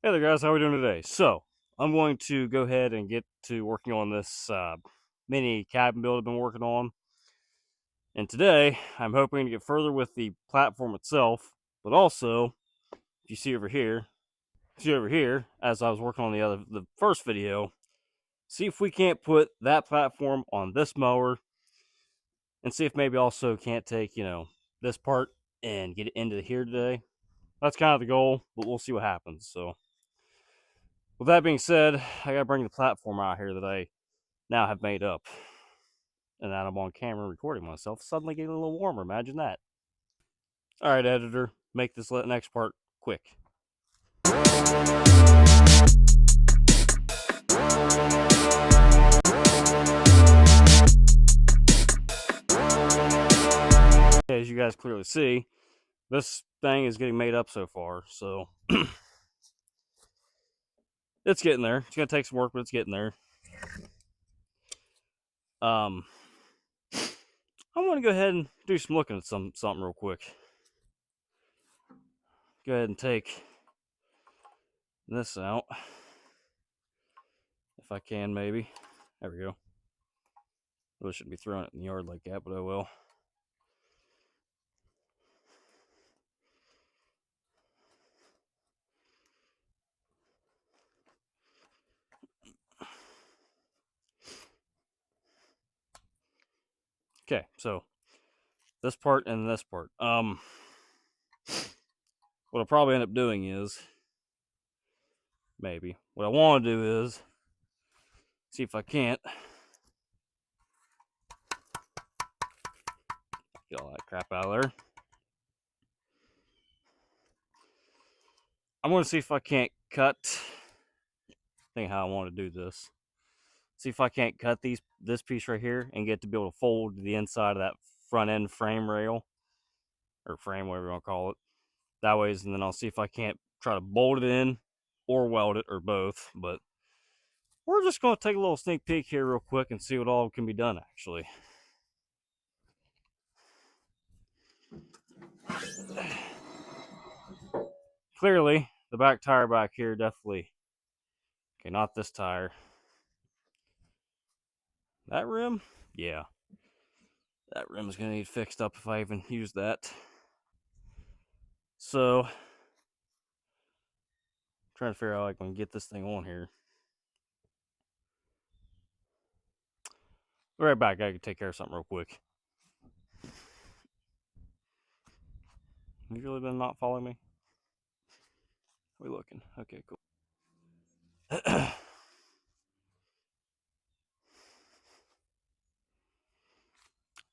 Hey there guys, how are we doing today? So, I'm going to go ahead and get to working on this mini cabin build I've been working on. And today, I'm hoping to get further with the platform itself, but also, if you see over here, as I was working on the first video, see if we can't put that platform on this mower, and see if maybe also can't take, this part and get it into here today. That's kind of the goal, but we'll see what happens. So, with that being said, I gotta bring the platform out here that I now have made up. And that I'm on camera recording myself, suddenly getting a little warmer. Imagine that. Alright, editor, make this next part quick. As you guys clearly see, this thing is getting made up so far, so it's getting there. It's gonna take some work, but it's getting there. I'm gonna go ahead and do some looking at something real quick. Go ahead and take this out. If I can, maybe. There we go. Really shouldn't be throwing it in the yard like that, but oh well. Okay, so this part and this part. What I'll probably end up doing is, maybe, what I want to do is see if I can't get all that crap out of there. I'm going to see if I can't cut. Think how I want to do this. See if I can't cut this piece right here and get to be able to fold the inside of that front end frame rail or frame, whatever you want to call it. That way, and then I'll see if I can't try to bolt it in or weld it or both. But we're just going to take a little sneak peek here real quick and see what all can be done actually. Clearly, the back tire back here definitely. Okay, not this tire. That rim? Yeah. That rim's gonna need fixed up if I even use that. So, I'm trying to figure out how I can get this thing on here. Be right back. I can take care of something real quick. Have you really been not following me? Are we looking? Okay, cool.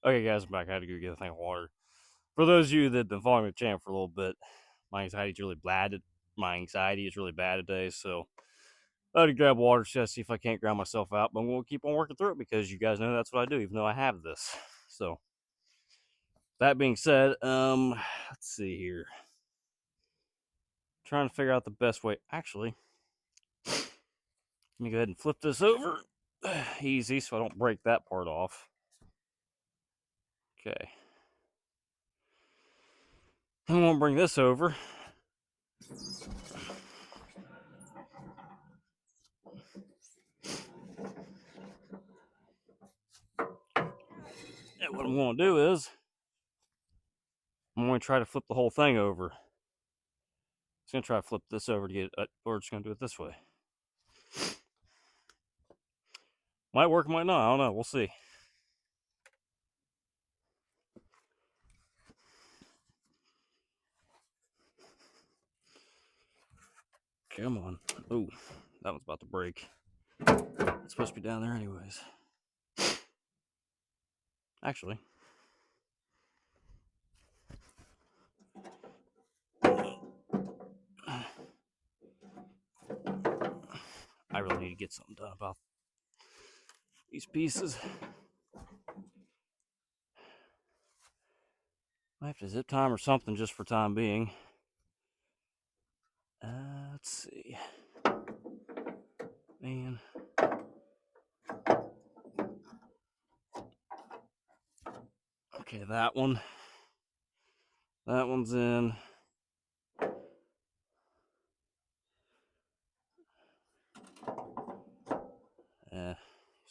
Okay, guys, I'm back. I had to go get a thing of water. For those of you that have been following the channel for a little bit, my anxiety is really bad. My anxiety is really bad today, so I had to grab water just to see if I can't ground myself out. But I'm going to keep on working through it because you guys know that's what I do, even though I have this. So, that being said, let's see here. Trying to figure out the best way. Actually, let me go ahead and flip this over. Easy, so I don't break that part off. Okay. I'm going to bring this over. And what I'm going to do is, I'm going to try to flip the whole thing over. I'm going to try to flip this over to get it, or just going to do it this way. Might work, might not. I don't know. We'll see. Come on. Oh, that one's about to break. It's supposed to be down there anyways. Actually, I really need to get something done about these pieces. I have to zip time or something just for time being. Let's see. Man. Okay, that one. That one's in.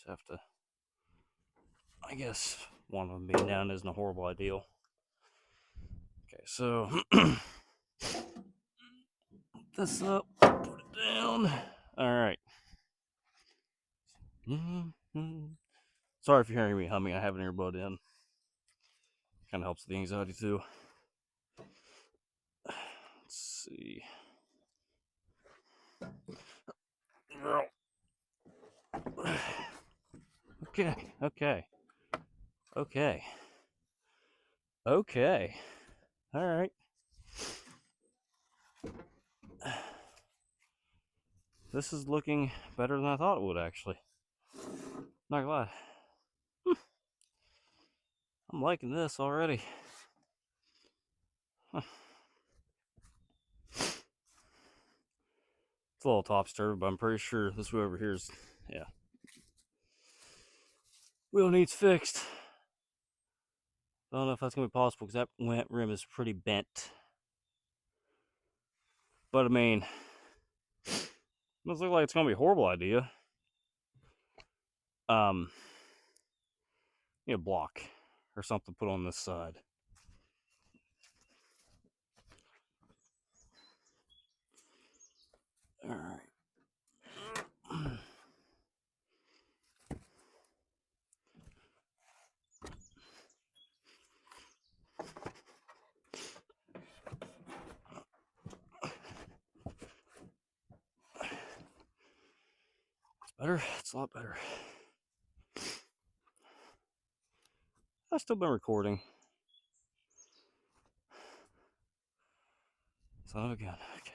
Just have to, I guess, one of them being down isn't a horrible ideal. Okay, so this up, put it down. All right. Sorry if you're hearing me humming. I have an earbud in. Kind of helps with the anxiety too. Let's see. Okay, okay, okay, okay. All right. This is looking better than I thought it would, actually. Not gonna lie. I'm liking this already. Huh. It's a little top stirred, but I'm pretty sure this wheel over here is, yeah. Wheel needs fixed. I don't know if that's gonna be possible because that rim is pretty bent. But I mean, doesn't look like it's gonna be a horrible idea. Need a block or something put on this side. All right. It's better. It's a lot better. I've still been recording. Son of a gun. Okay.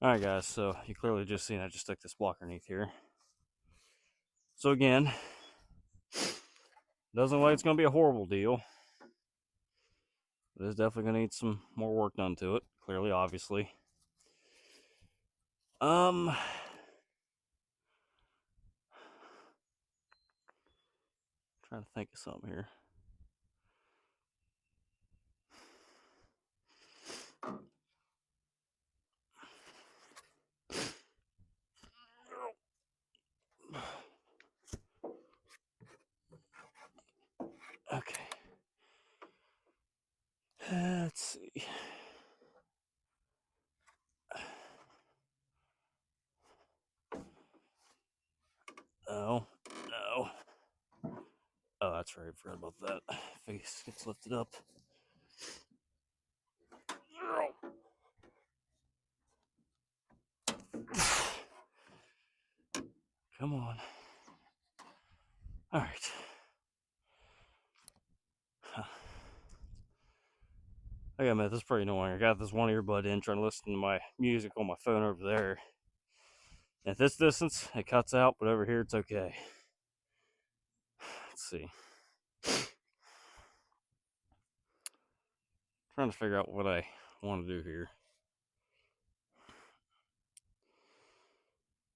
Alright guys, so you clearly just seen I just stuck this block underneath here. So again, doesn't look like it's going to be a horrible deal. It is definitely going to need some more work done to it, clearly, obviously. Trying to think of something here. Okay. Let's see. Oh, no. Oh, that's right. I forgot about that. Face gets lifted up. Come on. All right. I gotta admit, this is pretty annoying. I got this one earbud in trying to listen to my music on my phone over there. At this distance, it cuts out, but over here, it's okay. Let's see. Trying to figure out what I want to do here.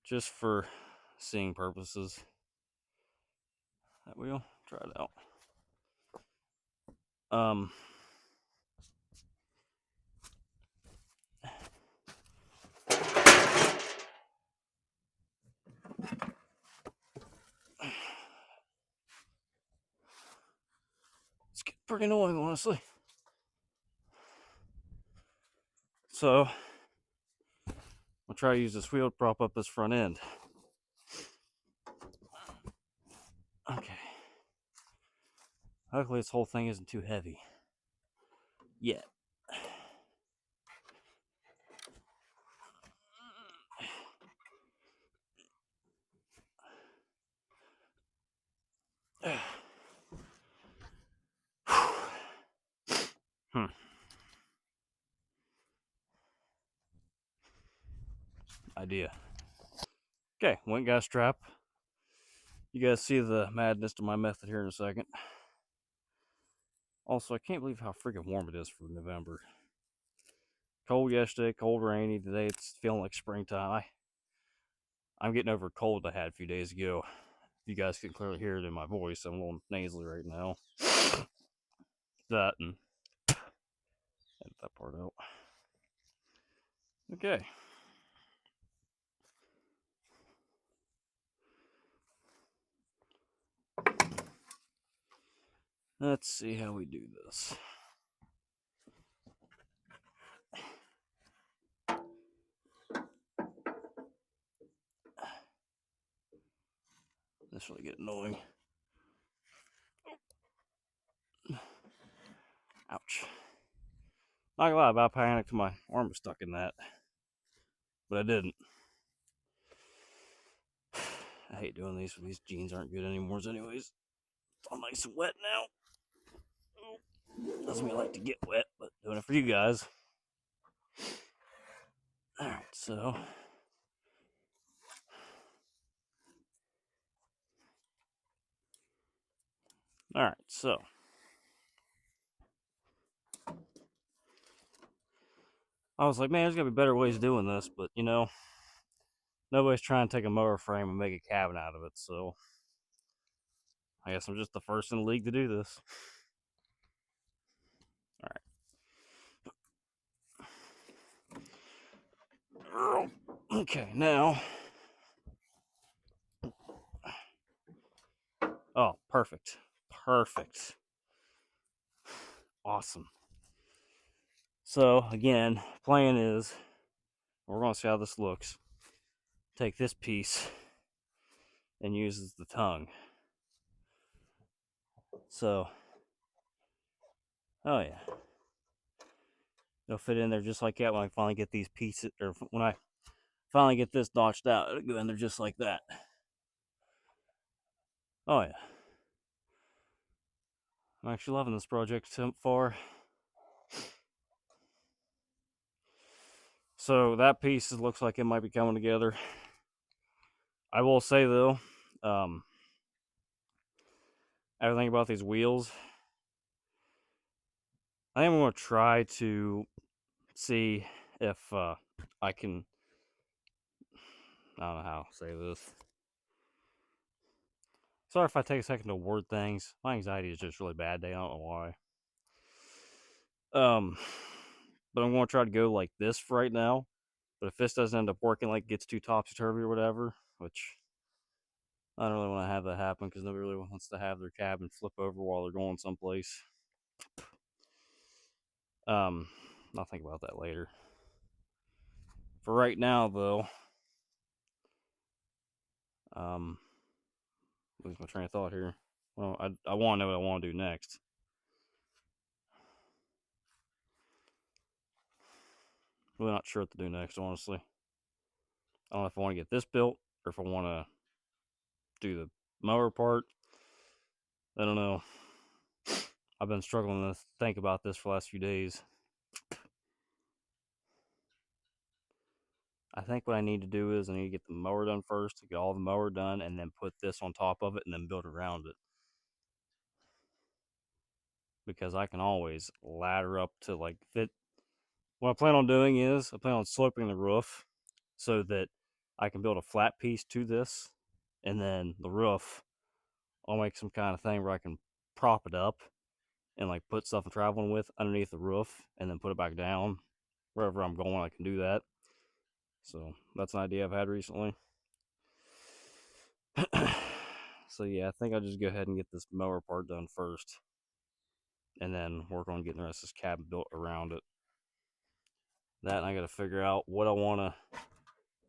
Just for seeing purposes. That wheel, try it out. It's getting pretty annoying, honestly. So, I'll try to use this wheel to prop up this front end. Okay. Luckily, this whole thing isn't too heavy yet. Idea. Okay, went gas strap. You guys see the madness to my method here in a second. Also, I can't believe how freaking warm it is for November. Cold yesterday, cold rainy. Today it's feeling like springtime. I'm getting over a cold I had a few days ago. You guys can clearly hear it in my voice. I'm a little nasally right now. That and edit that part out. Okay. Let's see how we do this. This really get annoying. Ouch. Not gonna lie, about panicked my arm was stuck in that. But I didn't. I hate doing these when these jeans aren't good anymore anyways. It's all nice and wet now. Doesn't mean I like to get wet, but doing it for you guys. Alright, so Alright, so I was like, man, there's gotta be better ways of doing this, but you know, nobody's trying to take a mower frame and make a cabin out of it, so I guess I'm just the first in the league to do this. Alright. Okay, now. Oh, perfect. Perfect. Awesome. So, again, plan is we're going to see how this looks. Take this piece and use as the tongue. So, oh yeah. It'll fit in there just like that when I finally get these pieces, or when I finally get this notched out, it'll go in there just like that. Oh yeah. I'm actually loving this project so far. So that piece looks like it might be coming together. I will say though, everything about these wheels, I am going to try to see if I can, I don't know how to say this. Sorry if I take a second to word things. My anxiety is just really bad today. I don't know why. But I'm going to try to go like this for right now. But if this doesn't end up working, like gets too topsy-turvy or whatever, which I don't really want to have that happen because nobody really wants to have their cabin flip over while they're going someplace. I'll think about that later. For right now, though, lose my train of thought here. Well, I want to know what I want to do next. Really not sure what to do next, honestly. I don't know if I want to get this built or if I want to do the mower part. I don't know. I've been struggling to think about this for the last few days. I think what I need to do is I need to get the mower done first, get all the mower done, and then put this on top of it and then build around it. Because I can always ladder up to like fit. What I plan on doing is I plan on sloping the roof so that I can build a flat piece to this, and then the roof, I'll make some kind of thing where I can prop it up and like put stuff I'm traveling with underneath the roof and then put it back down. Wherever I'm going, I can do that. So that's an idea I've had recently. So yeah, I think I'll just go ahead and get this mower part done first, and then work on getting the rest of this cabin built around it. That, and I got to figure out what I want to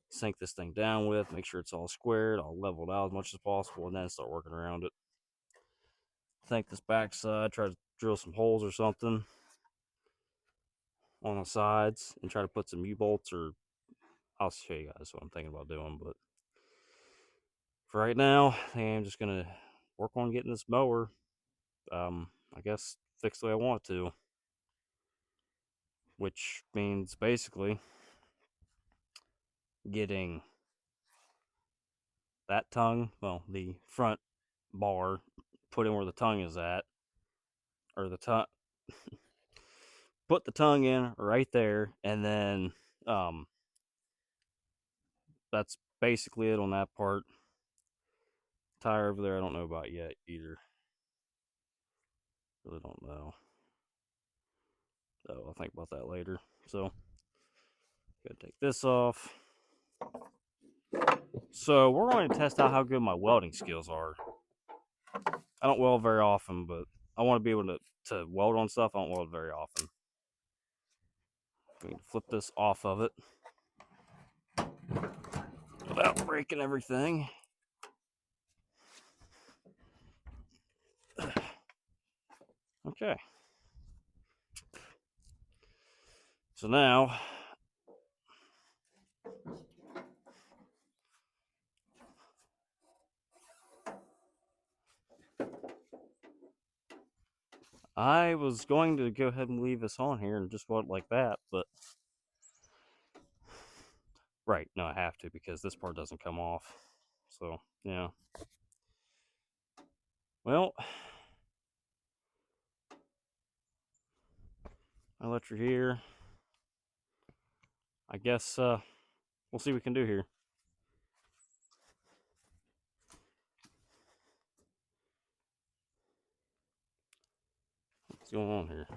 sink this thing down with, make sure it's all squared, all leveled out as much as possible, and then start working around it. Think this backside, try to drill some holes or something on the sides and try to put some U-bolts, or I'll show you guys what I'm thinking about doing. But for right now, I think I'm just going to work on getting this mower, I guess, fixed the way I want it to. Which means basically getting that tongue, well, the front bar, put in where the tongue is at, or the tongue, put the tongue in right there, and then that's basically it on that part. Tire over there, I don't know about yet either. Really don't know. So I'll think about that later. So, gotta take this off. So we're going to test out how good my welding skills are. I don't weld very often, but I want to be able to weld on stuff. I don't weld very often. We can flip this off of it without breaking everything. Okay. So now I was going to go ahead and leave this on here and just weld like that, but right, no, I have to because this part doesn't come off. So, yeah. Well, I let you here. I guess we'll see what we can do here. What's going on here?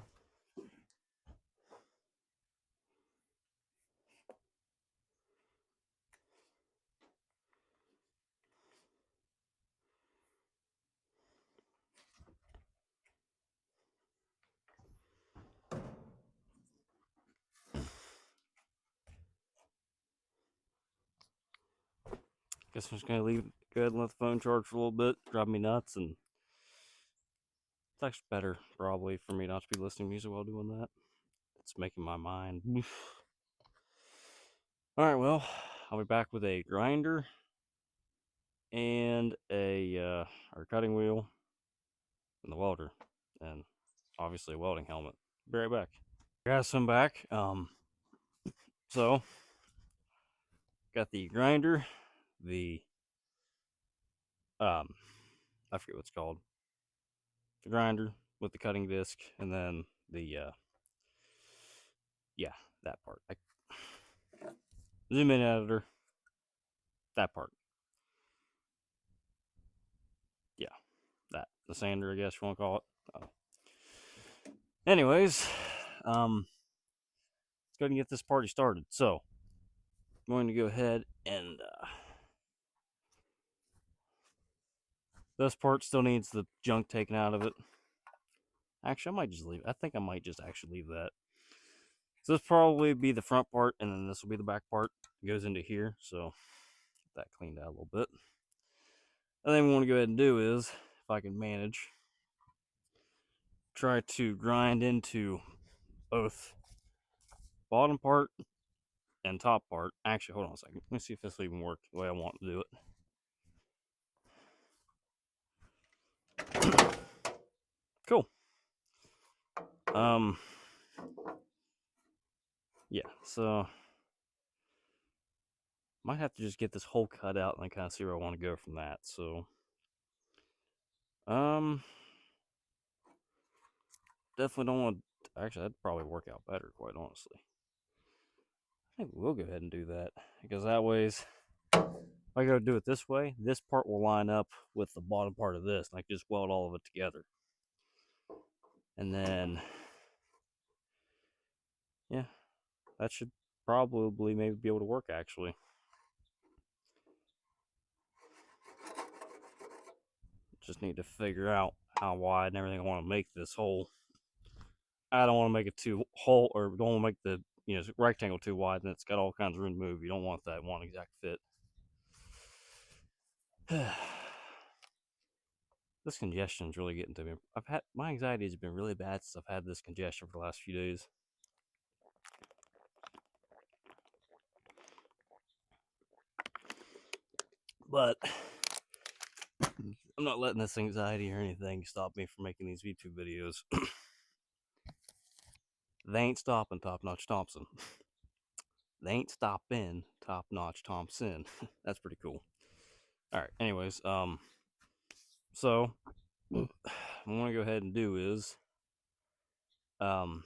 Guess I'm just gonna go ahead and let the phone charge for a little bit, drive me nuts, and it's actually better probably for me not to be listening to music while doing that. It's making my mind. All right, well, I'll be back with a grinder and our cutting wheel and the welder, and obviously a welding helmet. Be right back. Guys, I'm back. So got the grinder, the I forget what it's called, the grinder with the cutting disc, and then the yeah, that part. Zoom in editor, that part. Yeah, that the sander, I guess you want to call it. Anyways, let's go ahead and get this party started. So I'm going to go ahead and this part still needs the junk taken out of it. Actually, I might just leave. I think I might just actually leave that. So this probably be the front part, and then this will be the back part. It goes into here, so get that cleaned out a little bit. And then we want to go ahead and do is, if I can manage, try to grind into both bottom part and top part. Actually, hold on a second. Let me see if this will even work the way I want to do it. Cool. Yeah, so might have to just get this hole cut out and then kind of see where I want to go from that. So, definitely don't want to, actually, that'd probably work out better, quite honestly. I think we'll go ahead and do that because that ways, if I go do it this way, this part will line up with the bottom part of this, and I can just weld all of it together. And then, yeah, that should probably maybe be able to work actually. Just need to figure out how wide and everything I want to make this hole. I don't want to make it too hole, or don't want to make the rectangle too wide, and it's got all kinds of room to move. You don't want that one exact fit. This congestion is really getting to me. My anxiety has been really bad since I've had this congestion for the last few days. But I'm not letting this anxiety or anything stop me from making these YouTube videos. They ain't stopping Top Notch Thompson. They ain't stopping Top Notch Thompson. That's pretty cool. All right. Anyways, so what I want to go ahead and do is, my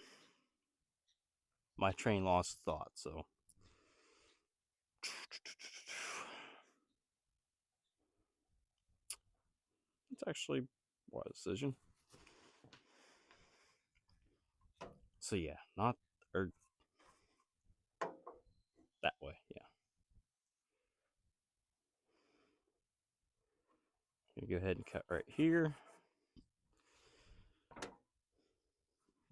train lost thought. So it's actually a wise decision. So yeah, not or that way. Yeah. Gonna go ahead and cut right here.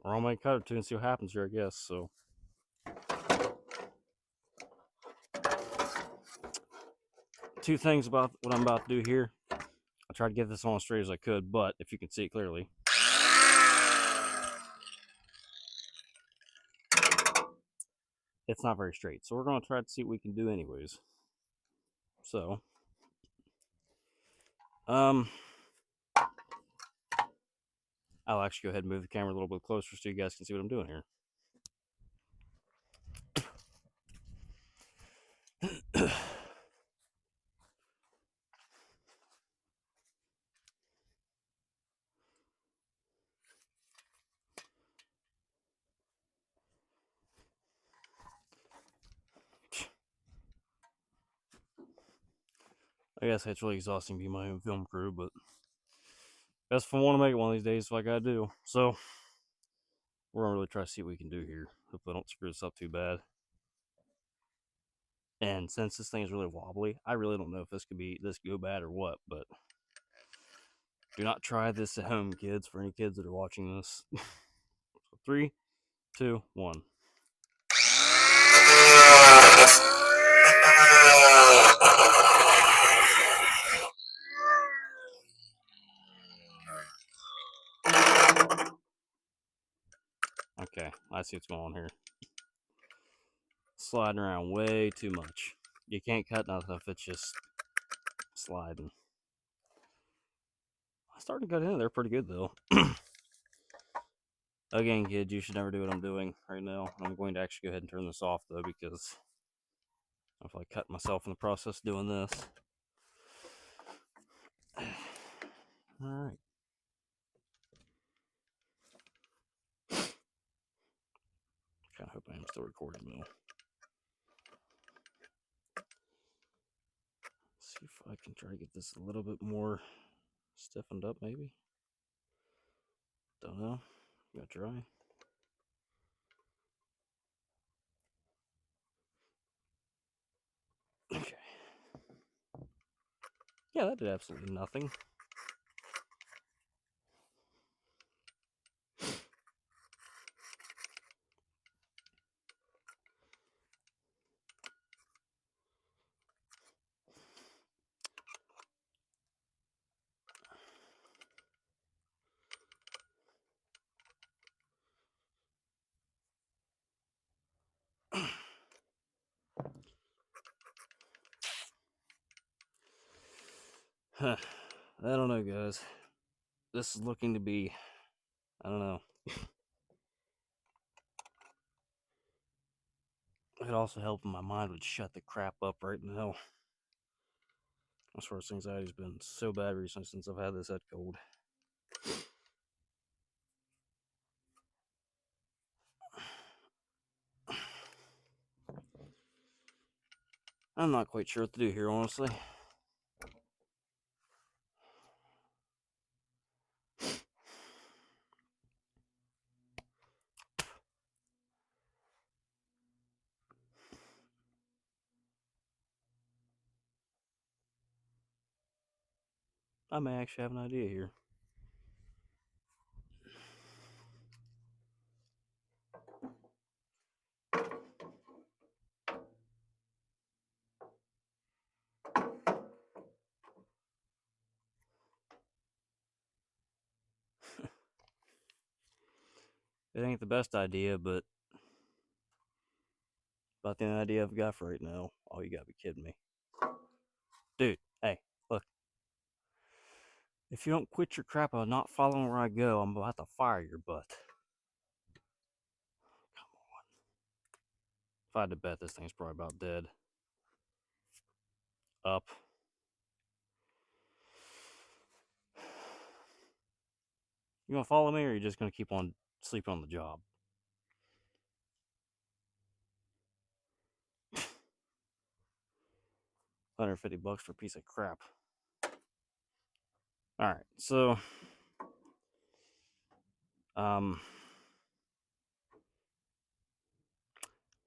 Or I'll make cut or two and see what happens here, I guess. So, two things about what I'm about to do here. I tried to get this on as straight as I could, but if you can see it clearly, it's not very straight. So we're going to try to see what we can do anyways. So, I'll actually go ahead and move the camera a little bit closer so you guys can see what I'm doing here. I guess it's really exhausting being my own film crew, but that's if I want to make it one of these days, so I gotta do. So, we're gonna really try to see what we can do here. Hope I don't screw this up too bad. And since this thing is really wobbly, I really don't know if this could go bad or what, but do not try this at home, kids, for any kids that are watching this. So 3, 2, 1. Okay, I see what's going on here. Sliding around way too much. You can't cut nothing if it's just sliding. I started to cut in there pretty good though. Again, kids, you should never do what I'm doing right now. I'm going to actually go ahead and turn this off though, because I feel like cutting myself in the process doing this. Alright. Kind of hope I am still recording though. See if I can try to get this a little bit more stiffened up, maybe. Don't know. Gotta try. Okay. Yeah, that did absolutely nothing. Huh. I don't know, guys. This is looking to be, I don't know. It could also help if my mind would shut the crap up right now. I swear this anxiety's been so bad recently since I've had this head cold. I'm not quite sure what to do here, honestly. I may actually have an idea here. It ain't the best idea, but about the only idea I've got for right now. Oh, you gotta be kidding me. Dude, hey, look. If you don't quit your crap on not following where I go, I'm about to fire your butt. Come on. If I had to bet, this thing's probably about dead. Up. You gonna follow me, or are you just gonna keep on sleeping on the job? $150 for a piece of crap. Alright, so I'm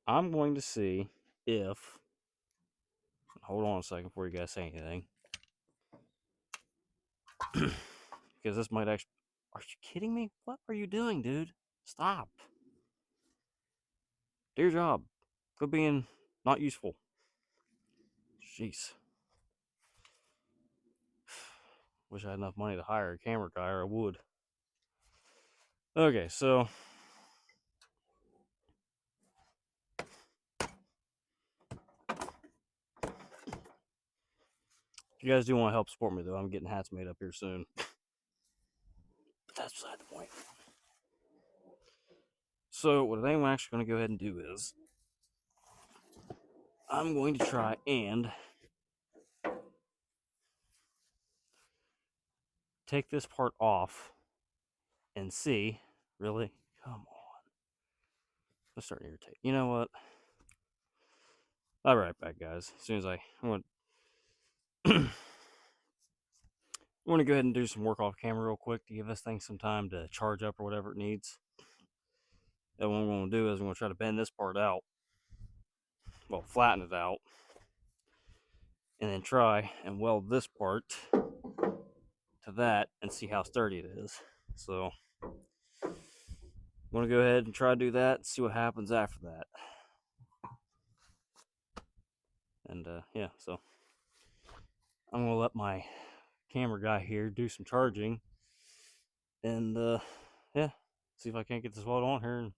going to see if, hold on a second before you guys say anything. Because this might actually, are you kidding me? What are you doing, dude? Stop. Do your job. Quit being not useful. Jeez. Wish I had enough money to hire a camera guy, or I would. Okay, so if you guys do want to help support me, though, I'm getting hats made up here soon. But that's beside the point. So what I'm actually going to go ahead and do is I'm going to try and take this part off and see. Really? Come on. Let's start to irritate. You know what? I'll be right back, guys. As soon as I'm going to go ahead and do some work off camera real quick to give this thing some time to charge up or whatever it needs. And what I'm going to do is I'm going to try to bend this part out. Well, flatten it out. And then try and weld this part to that and see how sturdy it is. So I'm going to go ahead and try to do that and see what happens after that. And yeah, so I'm going to let my camera guy here do some charging. And yeah, see if I can't get this welded on here and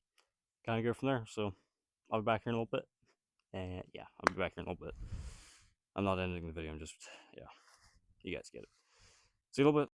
kind of go from there. So I'll be back here in a little bit. And yeah, I'll be back here in a little bit. I'm not ending the video. I'm just, yeah, you guys get it. See you in a little bit.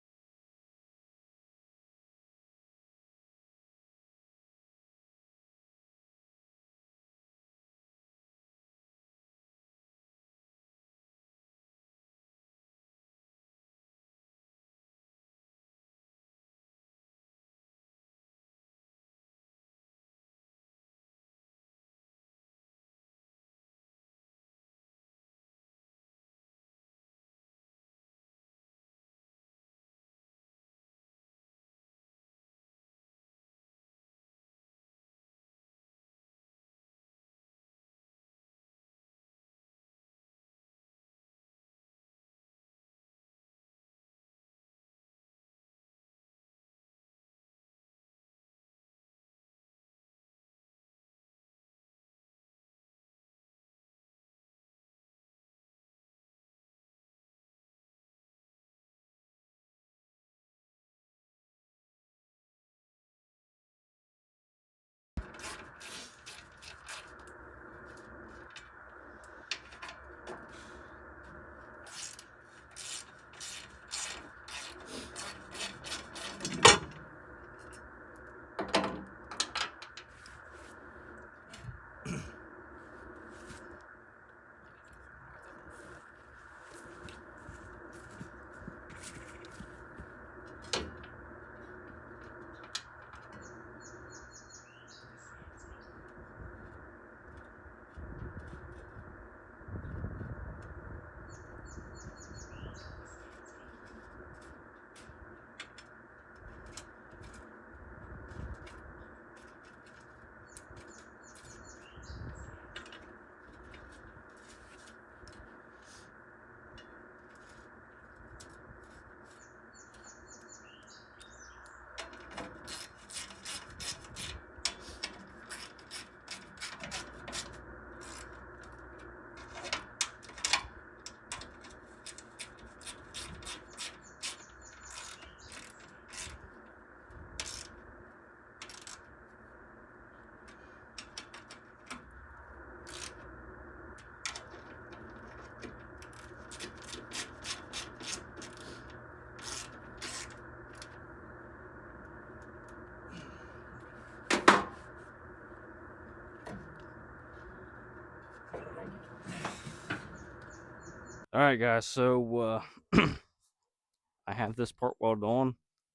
All right, guys. So I have this part welded on.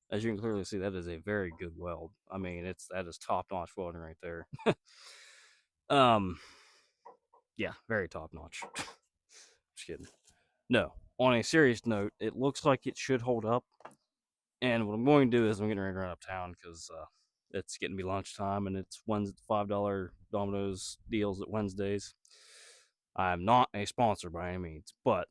As you can clearly see, that is a very good weld. I mean, that is top notch welding right there. um, yeah, very top notch. Just kidding. No, on a serious note, it looks like it should hold up. And what I'm going to do is I'm getting ready to run uptown because it's getting to be lunchtime and it's $5 Domino's deals at Wednesdays. I'm not a sponsor by any means, but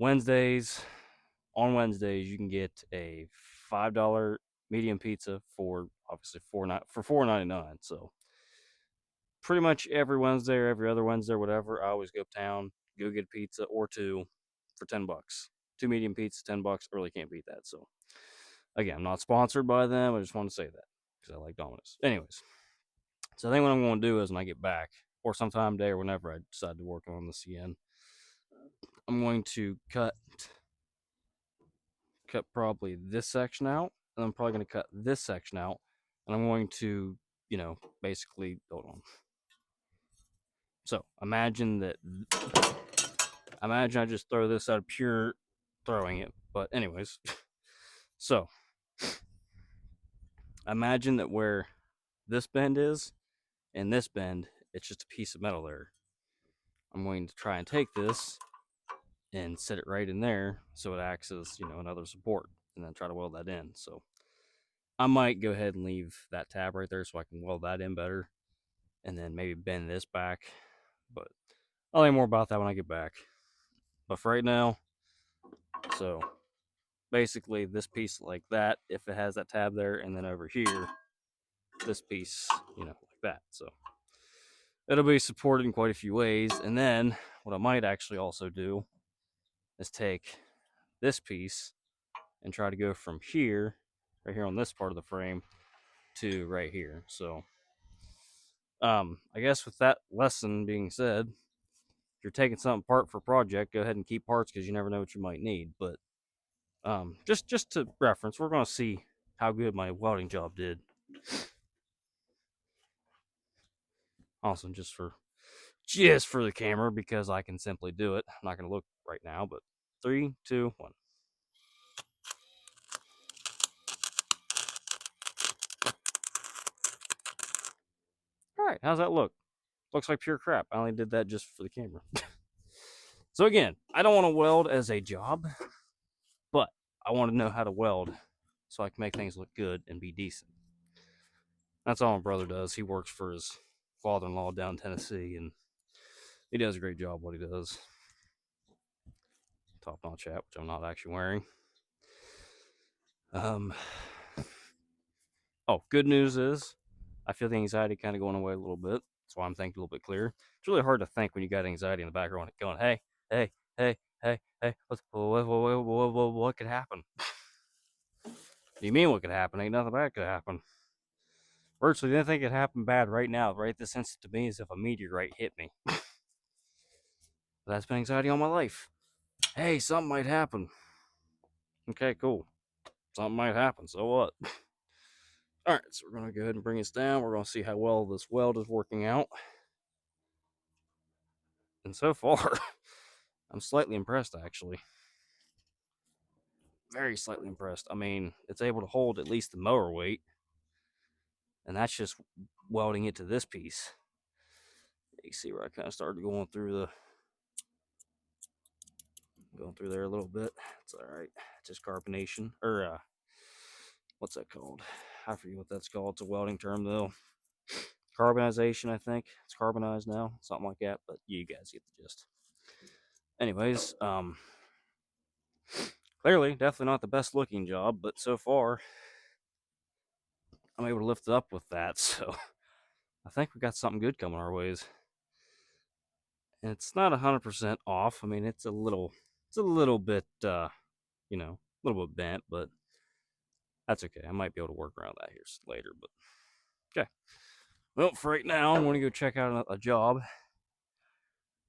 on Wednesdays, you can get a $5 medium pizza for obviously for $4.99. So pretty much every Wednesday or every other Wednesday or whatever, I always go uptown, go get a pizza or two for $10. Two medium pizza, $10. I really can't beat that. So again, I'm not sponsored by them. I just want to say that because I like Domino's. Anyways, so I think what I'm going to do is when I get back, or sometime today or whenever I decide to work on this again, I'm going to cut probably this section out, and I'm probably going to cut this section out, and I'm going to, basically, hold on. So imagine I just throw this out of pure throwing it, but anyways, so imagine that where this bend is and this bend, it's just a piece of metal there. I'm going to try and take this and set it right in there so it acts as, another support, and then try to weld that in. So I might go ahead and leave that tab right there so I can weld that in better, and then maybe bend this back. But I'll think more about that when I get back. But for right now, so basically this piece like that, if it has that tab there, and then over here, this piece, like that. So it'll be supported in quite a few ways. And then what I might actually also do is take this piece and try to go from here, right here on this part of the frame, to right here. So I guess with that lesson being said, if you're taking something apart for a project, go ahead and keep parts because you never know what you might need. But just to reference, we're going to see how good my welding job did. Also, just for the camera, because I can simply do it. I'm not going to look right now, but 3, 2, 1. All right, how's that look? Looks like pure crap. I only did that just for the camera. So again, I don't want to weld as a job, but I want to know how to weld so I can make things look good and be decent. That's all my brother does. He works for his father-in-law down in Tennessee, and he does a great job what he does. Top-notch hat, which I'm not actually wearing. Good news is I feel the anxiety kind of going away a little bit. That's why I'm thinking a little bit clearer. It's really hard to think when you got anxiety in the background going, hey, hey, hey, hey, hey, what could happen? What do you mean what could happen? Ain't nothing bad could happen. Virtually anything could happen bad right now, right this instant to me, as if a meteorite hit me. That's been anxiety all my life. Hey, something might happen. Okay, cool. Something might happen, so what? Alright, so we're going to go ahead and bring this down. We're going to see how well this weld is working out. And so far, I'm slightly impressed, actually. Very slightly impressed. I mean, it's able to hold at least the mower weight. And that's just welding it to this piece. You see where I kind of started going through there a little bit. It's alright. Just carbonation. Or, what's that called? I forget what that's called. It's a welding term, though. Carbonization, I think. It's carbonized now. Something like that. But you guys get the gist. Anyways, clearly, definitely not the best looking job, but so far, I'm able to lift it up with that. So I think we got something good coming our ways. And it's not 100% off. I mean, it's a little bit, a little bit bent, but that's okay. I might be able to work around that here later, but okay. Well, for right now, I'm going to go check out a job.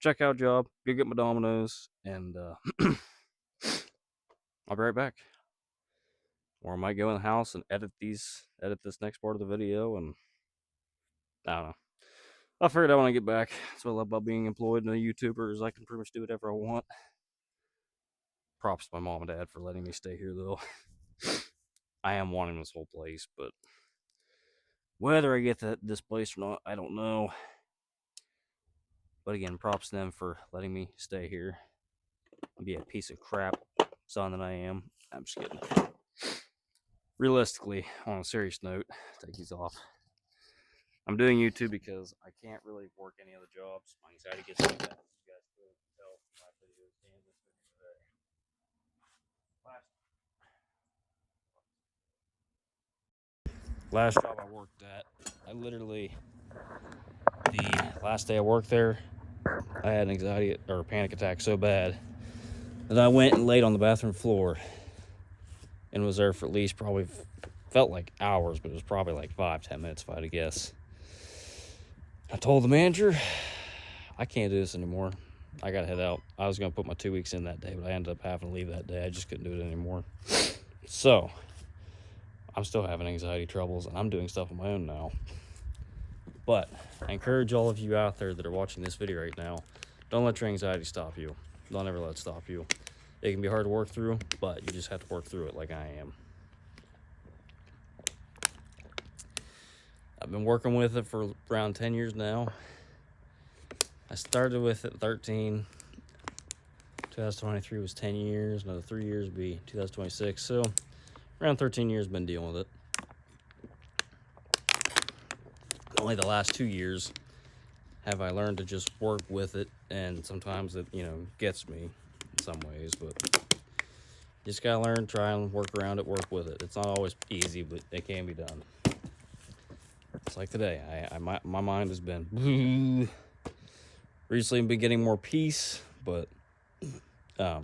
Go get my Domino's, and I'll be right back. Or I might go in the house and edit this next part of the video, and I don't know. I'll figure it out when I get back. That's what I love about being employed in a YouTuber, is I can pretty much do whatever I want. Props to my mom and dad for letting me stay here, though. I am wanting this whole place, but whether I get this place or not, I don't know. But again, props to them for letting me stay here and be a piece of crap son that I am. I'm just kidding. Realistically, on a serious note, take these off. I'm doing YouTube because I can't really work any other jobs. My anxiety gets really bad. You guys can tell from my videos and this video today. last job I worked at, I literally, the last day I worked there, I had an anxiety or a panic attack so bad that I went and laid on the bathroom floor and was there for at least probably, felt like hours, but it was probably like 5-10 minutes if I had to guess. I told the manager, I can't do this anymore. I gotta head out. I was gonna put my 2 weeks in that day, but I ended up having to leave that day. I just couldn't do it anymore. So I'm still having anxiety troubles and I'm doing stuff on my own now. But I encourage all of you out there that are watching this video right now, don't let your anxiety stop you. Don't ever let it stop you. It can be hard to work through, but you just have to work through it like I am. I've been working with it for around 10 years now. I started with it 13. 2023 was 10 years. Another 3 years would be 2026. So around 13 years been dealing with it. Only the last 2 years have I learned to just work with it, and sometimes it, gets me in some ways, but just gotta learn, try and work around it, work with it. It's not always easy, but it can be done. It's like today, my mind has been recently been getting more peace, but it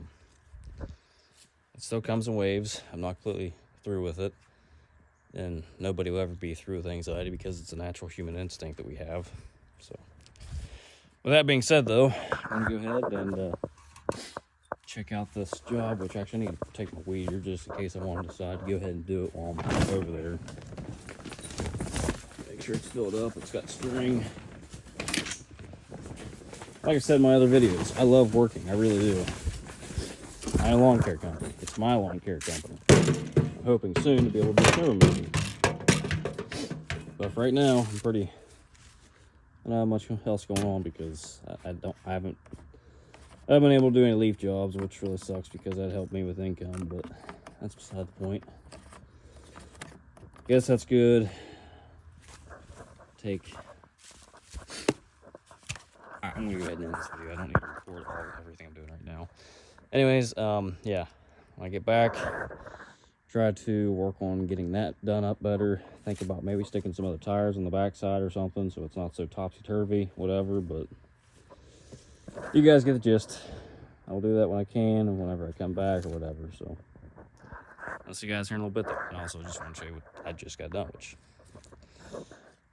still comes in waves. I'm not completely through with it, and nobody will ever be through with anxiety because it's a natural human instinct that we have. So with that being said, though, I'm gonna go ahead and check out this job, which actually I need to take my weeder just in case I want to decide to go ahead and do it while I'm over there. Make sure it's filled up. It's got string. Like I said in my other videos, I love working. I really do. I own a lawn care company. It's my lawn care company. I'm hoping soon to be able to do snow removal. But for right now, I don't have much else going on because I haven't been able to do any leaf jobs, which really sucks because that helped me with income, but that's beside the point. Guess that's good. I'm gonna go ahead and end this video. I don't need to record everything I'm doing right now. Anyways, yeah, when I get back, try to work on getting that done up better. Think about maybe sticking some other tires on the backside or something so it's not so topsy-turvy, whatever, but you guys get the gist. I'll do that when I can and whenever I come back or whatever. So I'll see you guys here in a little bit though. And also just want to show you what I just got done, which,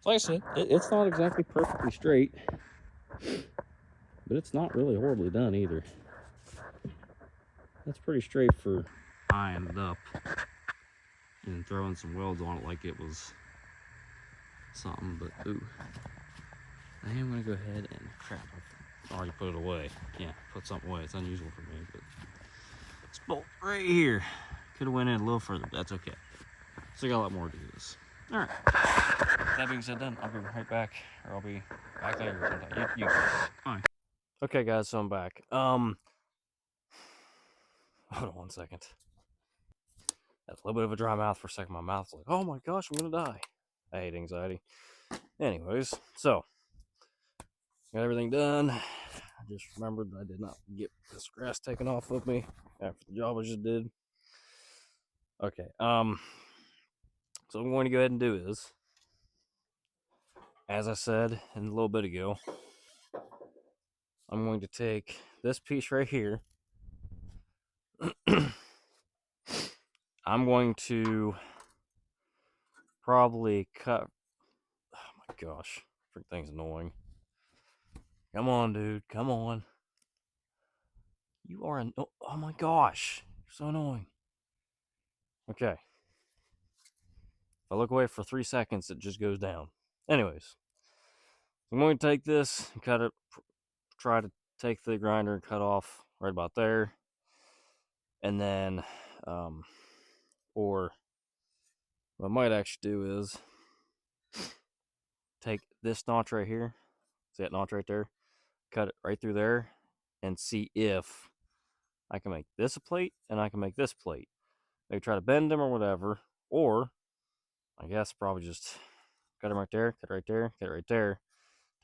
like I said, it's not exactly perfectly straight, but it's not really horribly done either. That's pretty straight for eyeing it up and throwing some welds on it like it was something, but ooh. I am gonna go ahead and crap, I've already put it away. Yeah, put something away. It's unusual for me, but this bolt right here could have went in a little further, but that's okay. Still got a lot more to do this. All right. That being said, then I'll be right back, or I'll be back later sometime. You Bye. Okay, guys, so I'm back. Hold on 1 second. That's a little bit of a dry mouth for a second. My mouth's like, oh my gosh, I'm gonna die. I hate anxiety. Anyways, so got everything done. I just remembered I did not get this grass taken off of me after the job I just did. Okay, so what I'm going to go ahead and do is, as I said a little bit ago, I'm going to take this piece right here. I'm going to probably cut. Oh my gosh, freaking thing's annoying. Come on, dude, come on. You are an. Oh my gosh, you're so annoying. Okay. If I look away for 3 seconds, it just goes down. Anyways, I'm going to take this and cut it. Try to take the grinder and cut off right about there. And then, or what I might actually do is take this notch right here. See that notch right there? Cut it right through there and see if I can make this a plate and I can make this plate. Maybe try to bend them or whatever. Or, I guess probably just cut them right there, cut it right there, cut it right there.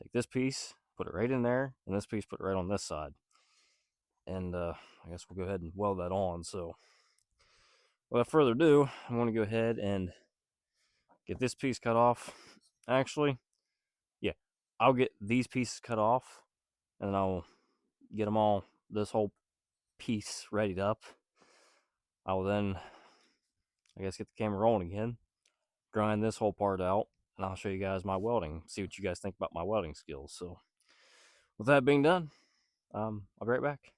Take this piece, put it right in there, and this piece, put it right on this side. And I guess we'll go ahead and weld that on. So without further ado, I'm going to go ahead and get this piece cut off. Actually, yeah, I'll get these pieces cut off, and I'll get them all, this whole piece readied up. I will then, I guess, get the camera rolling again, grind this whole part out, and I'll show you guys my welding, see what you guys think about my welding skills. So with that being done, I'll be right back.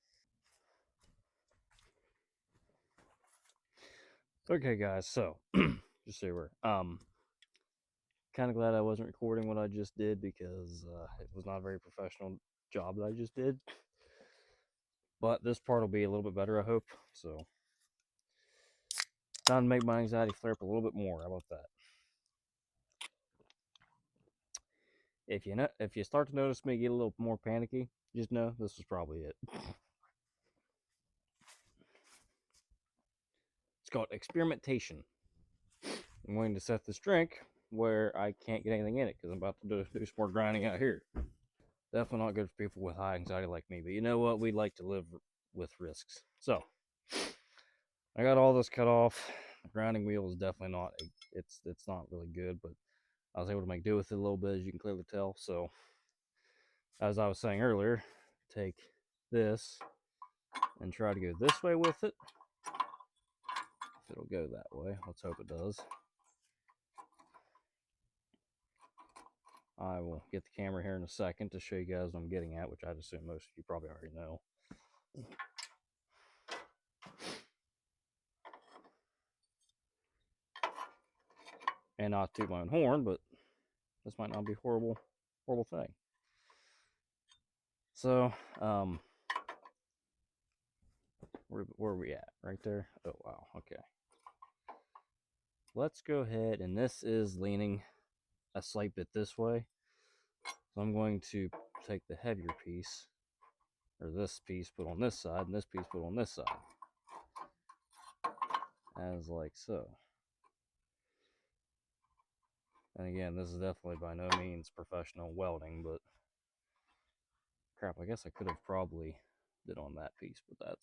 Okay guys, so just so you're aware, kind of glad I wasn't recording what I just did, because it was not a very professional job that I just did, but this part will be a little bit better, I hope. So time to make my anxiety flare up a little bit more. How about that? If you start to notice me get a little more panicky, just know this was probably it. It's called experimentation. I'm going to set this drink where I can't get anything in it, because I'm about to do some more grinding out here. Definitely not good for people with high anxiety like me, but you know what? We like to live with risks. So I got all this cut off. The grinding wheel is definitely not, it's not really good, but I was able to make do with it a little bit, as you can clearly tell. So as I was saying earlier, take this and try to go this way with it. If it'll go that way, let's hope it does. I will get the camera here in a second to show you guys what I'm getting at, which I'd assume most of you probably already know. And not toot my own horn, but this might not be a horrible thing. So, where are we at? Right there? Oh, wow. Okay. Let's go ahead, and this is leaning a slight bit this way. So I'm going to take the heavier piece, or this piece, put on this side, and this piece put on this side. As like so. And again, this is definitely by no means professional welding, but crap, I guess I could have probably did on that piece, but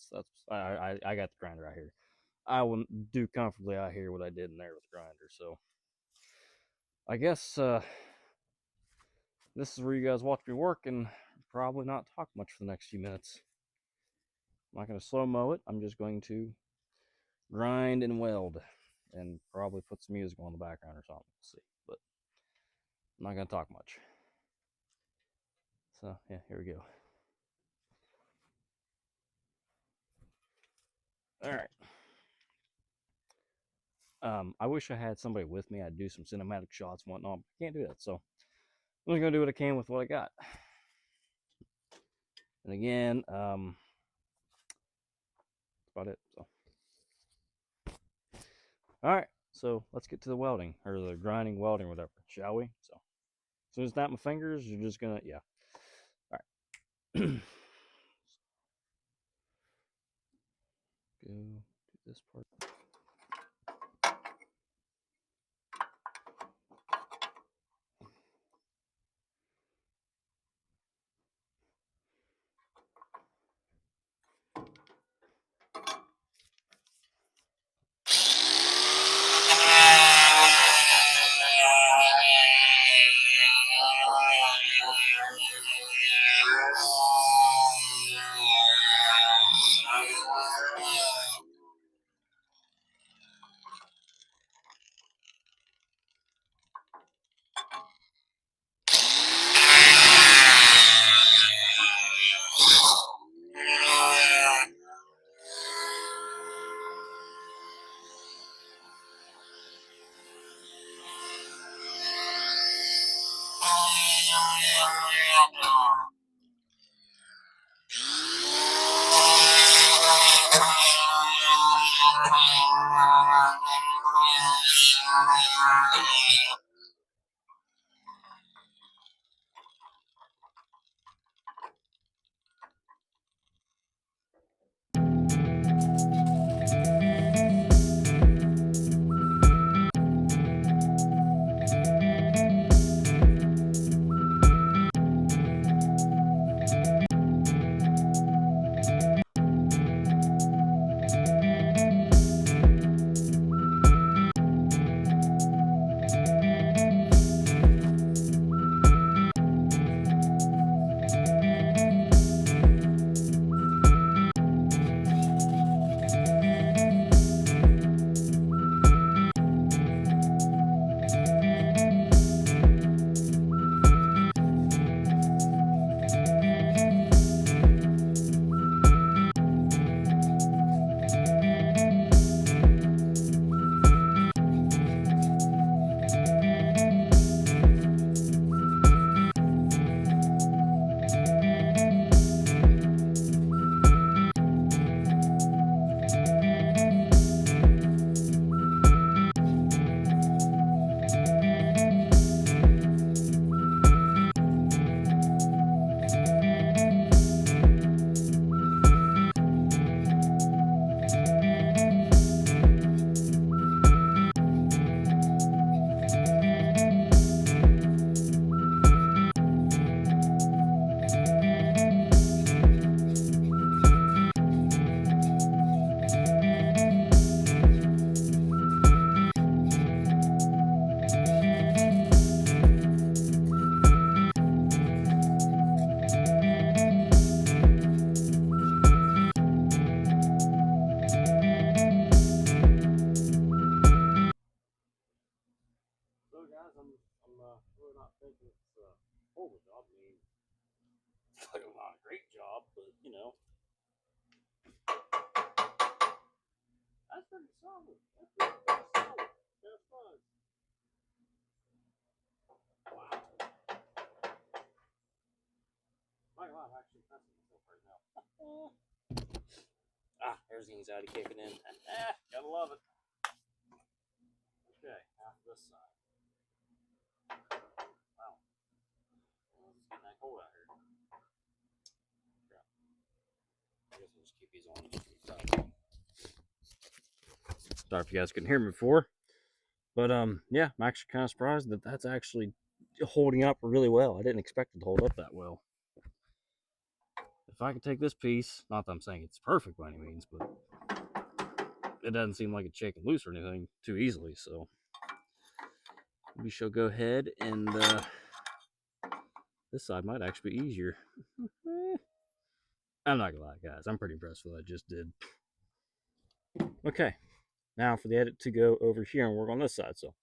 I got the grinder out here. I will do comfortably out here what I did in there with the grinder. So I guess this is where you guys watch me work and probably not talk much for the next few minutes. I'm not going to slow mo it. I'm just going to grind and weld, and probably put some music on in the background or something. We'll see, but I'm not going to talk much. So yeah, here we go. All right. I wish I had somebody with me. I'd do some cinematic shots and whatnot, but I can't do that. So I'm just gonna do what I can with what I got. And again, that's about it. So, all right. So let's get to the welding, or the grinding, welding, whatever, shall we? So as soon as I snap my fingers, you're just gonna, yeah. All right. Go do this part. Ah, there's the anxiety kicking in. Gotta love it. Okay, now for this side. Wow, it's getting that cold out here. Crap. I guess we'll just keep these on. Sorry if you guys couldn't hear me before, but yeah, I'm actually kind of surprised that that's actually holding up really well. I didn't expect it to hold up that well. If I could take this piece, not that I'm saying it's perfect by any means, but it doesn't seem like it's shaking loose or anything too easily. So we shall go ahead and this side might actually be easier. I'm not gonna lie, guys. I'm pretty impressed with what I just did. Okay, now for the edit to go over here and work on this side. So.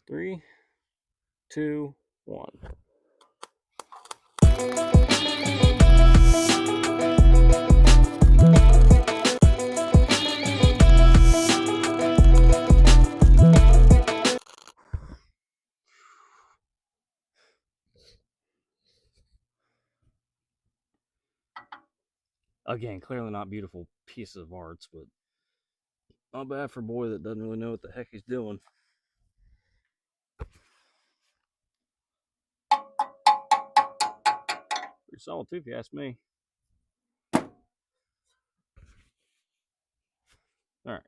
Three, two, one. Again, clearly not beautiful pieces of arts, but not bad for a boy that doesn't really know what the heck he's doing. Pretty solid too, if you ask me. All right.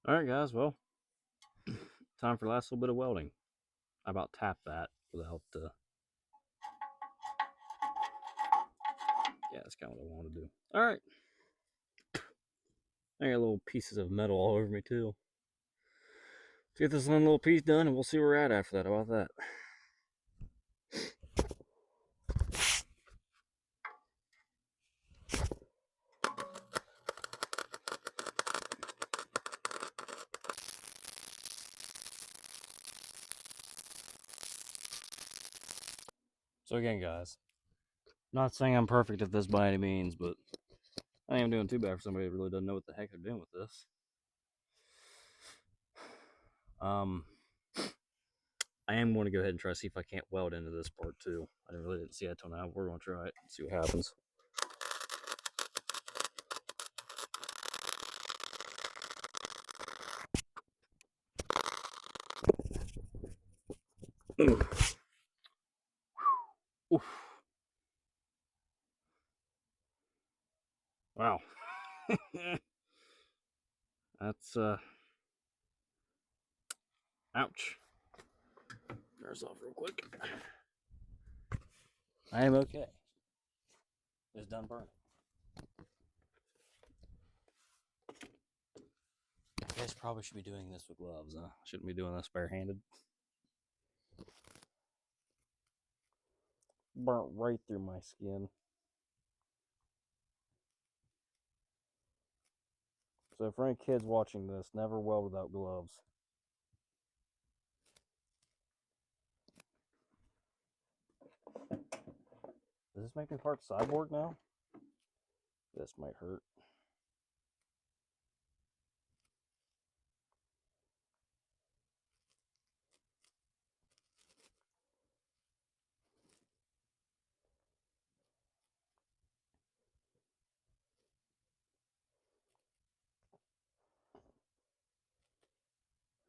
All right, guys. Well, time for the last little bit of welding. I about tapped that without. Yeah, that's kind of what I want to do. All right. I got little pieces of metal all over me too. Let's get this one little piece done, and we'll see where we're at after that. How about that? So again, guys, not saying I'm perfect at this by any means, but I am doing too bad for somebody that really doesn't know what the heck they're doing with this. I am going to go ahead and try to see if I can't weld into this part too. I really didn't see it till now. We're going to try it and see what happens. Oof. Oof. Wow. That's ouch. There's off real quick. I am okay. It's done burning. I guess probably should be doing this with gloves, huh? Shouldn't be doing this barehanded. Burnt right through my skin. So for any kids watching this, never weld without gloves. Does this make me part cyborg now? This might hurt.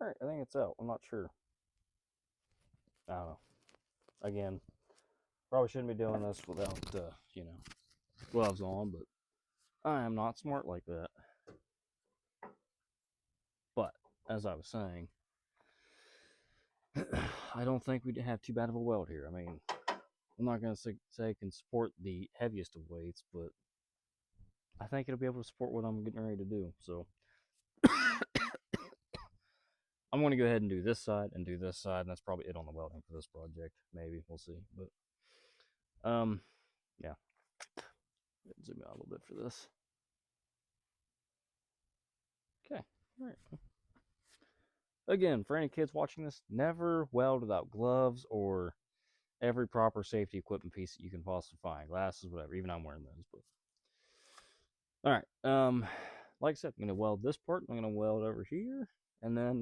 Alright, I think it's out. I'm not sure. I don't know. Again, probably shouldn't be doing this without, gloves on, but I am not smart like that. But, as I was saying, I don't think we'd have too bad of a weld here. I mean, I'm not going to say it can support the heaviest of weights, but I think it'll be able to support what I'm getting ready to do. So, I'm going to go ahead and do this side and do this side, and that's probably it on the welding for this project. Maybe, we'll see. But, yeah. Zoom out a little bit for this. Okay, all right. Again, for any kids watching this, never weld without gloves or every proper safety equipment piece that you can possibly find. Glasses, whatever. Even I'm wearing those. But all right. Like I said, I'm gonna weld this part. I'm gonna weld over here, and then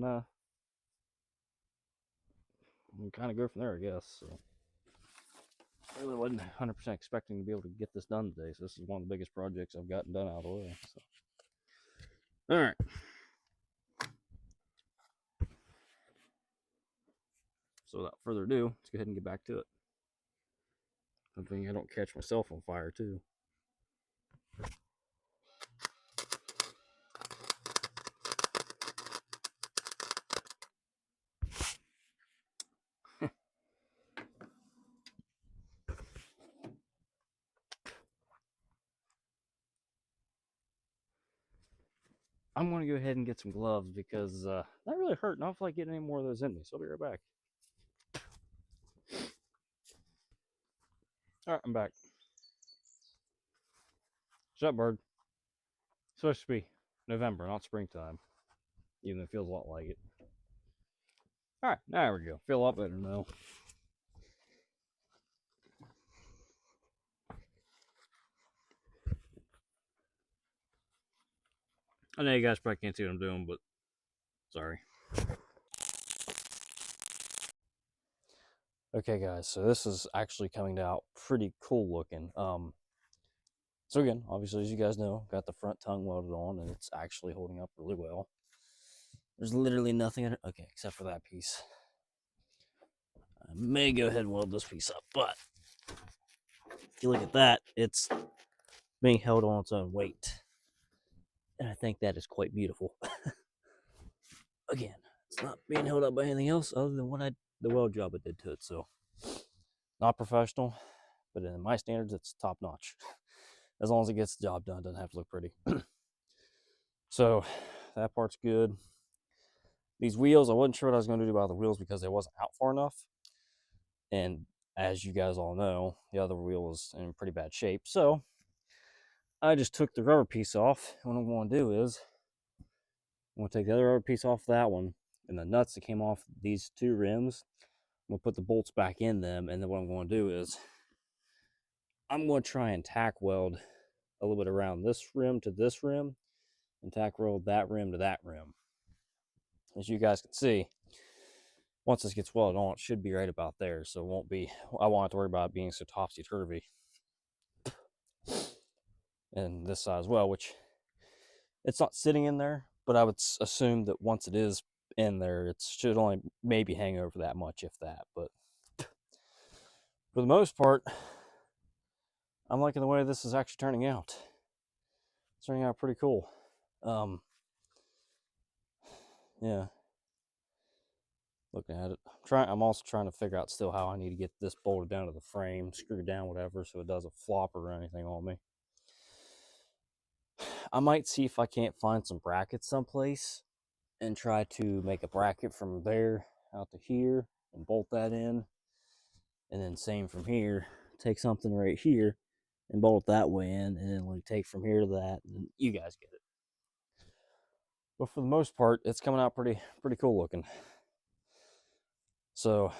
we'll kind of go from there, I guess. So I really wasn't 100% expecting to be able to get this done today. So this is one of the biggest projects I've gotten done out of the way. So all right. So without further ado, let's go ahead and get back to it. Hoping I don't catch myself on fire too. I'm going to go ahead and get some gloves because that really hurt. And I don't feel like getting any more of those in me. So I'll be right back. All right, I'm back. Shut up, bird. It's supposed to be November, not springtime. Even though it feels a lot like it. All right, there we go. Feel a lot better now. I know you guys probably can't see what I'm doing, but sorry. Okay, guys, so this is actually coming out pretty cool looking. So again, obviously, as you guys know, got the front tongue welded on, and it's actually holding up really well. There's literally nothing in it, okay, except for that piece. I may go ahead and weld this piece up, but if you look at that, it's being held on its own weight. And I think that is quite beautiful. Again, it's not being held up by anything else other than the weld job I did to it. So, not professional, but in my standards, it's top notch. As long as it gets the job done, it doesn't have to look pretty. So, that part's good. These wheels, I wasn't sure what I was going to do about the wheels because they wasn't out far enough. And as you guys all know, the other wheel was in pretty bad shape. So, I just took the rubber piece off. What I'm going to do is, I'm going to take the other rubber piece off that one, and the nuts that came off these two rims, I'm going to put the bolts back in them, and then what I'm going to do is, I'm going to try and tack weld a little bit around this rim to this rim, and tack weld that rim to that rim. As you guys can see, once this gets welded on, it should be right about there, so it won't be, I won't have to worry about it being so topsy-turvy. And this side as well, which it's not sitting in there, but I would assume that once it is in there, it should only maybe hang over that much, if that. But for the most part, I'm liking the way this is actually turning out. It's turning out pretty cool. Yeah. Looking at it, I'm also trying to figure out still how I need to get this bolted down to the frame, screwed down, whatever, so it doesn't flop or anything on me. I might see if I can't find some brackets someplace and try to make a bracket from there out to here and bolt that in. And then same from here, take something right here and bolt that way in, and then like take from here to that, and you guys get it. But for the most part, it's coming out pretty cool looking. So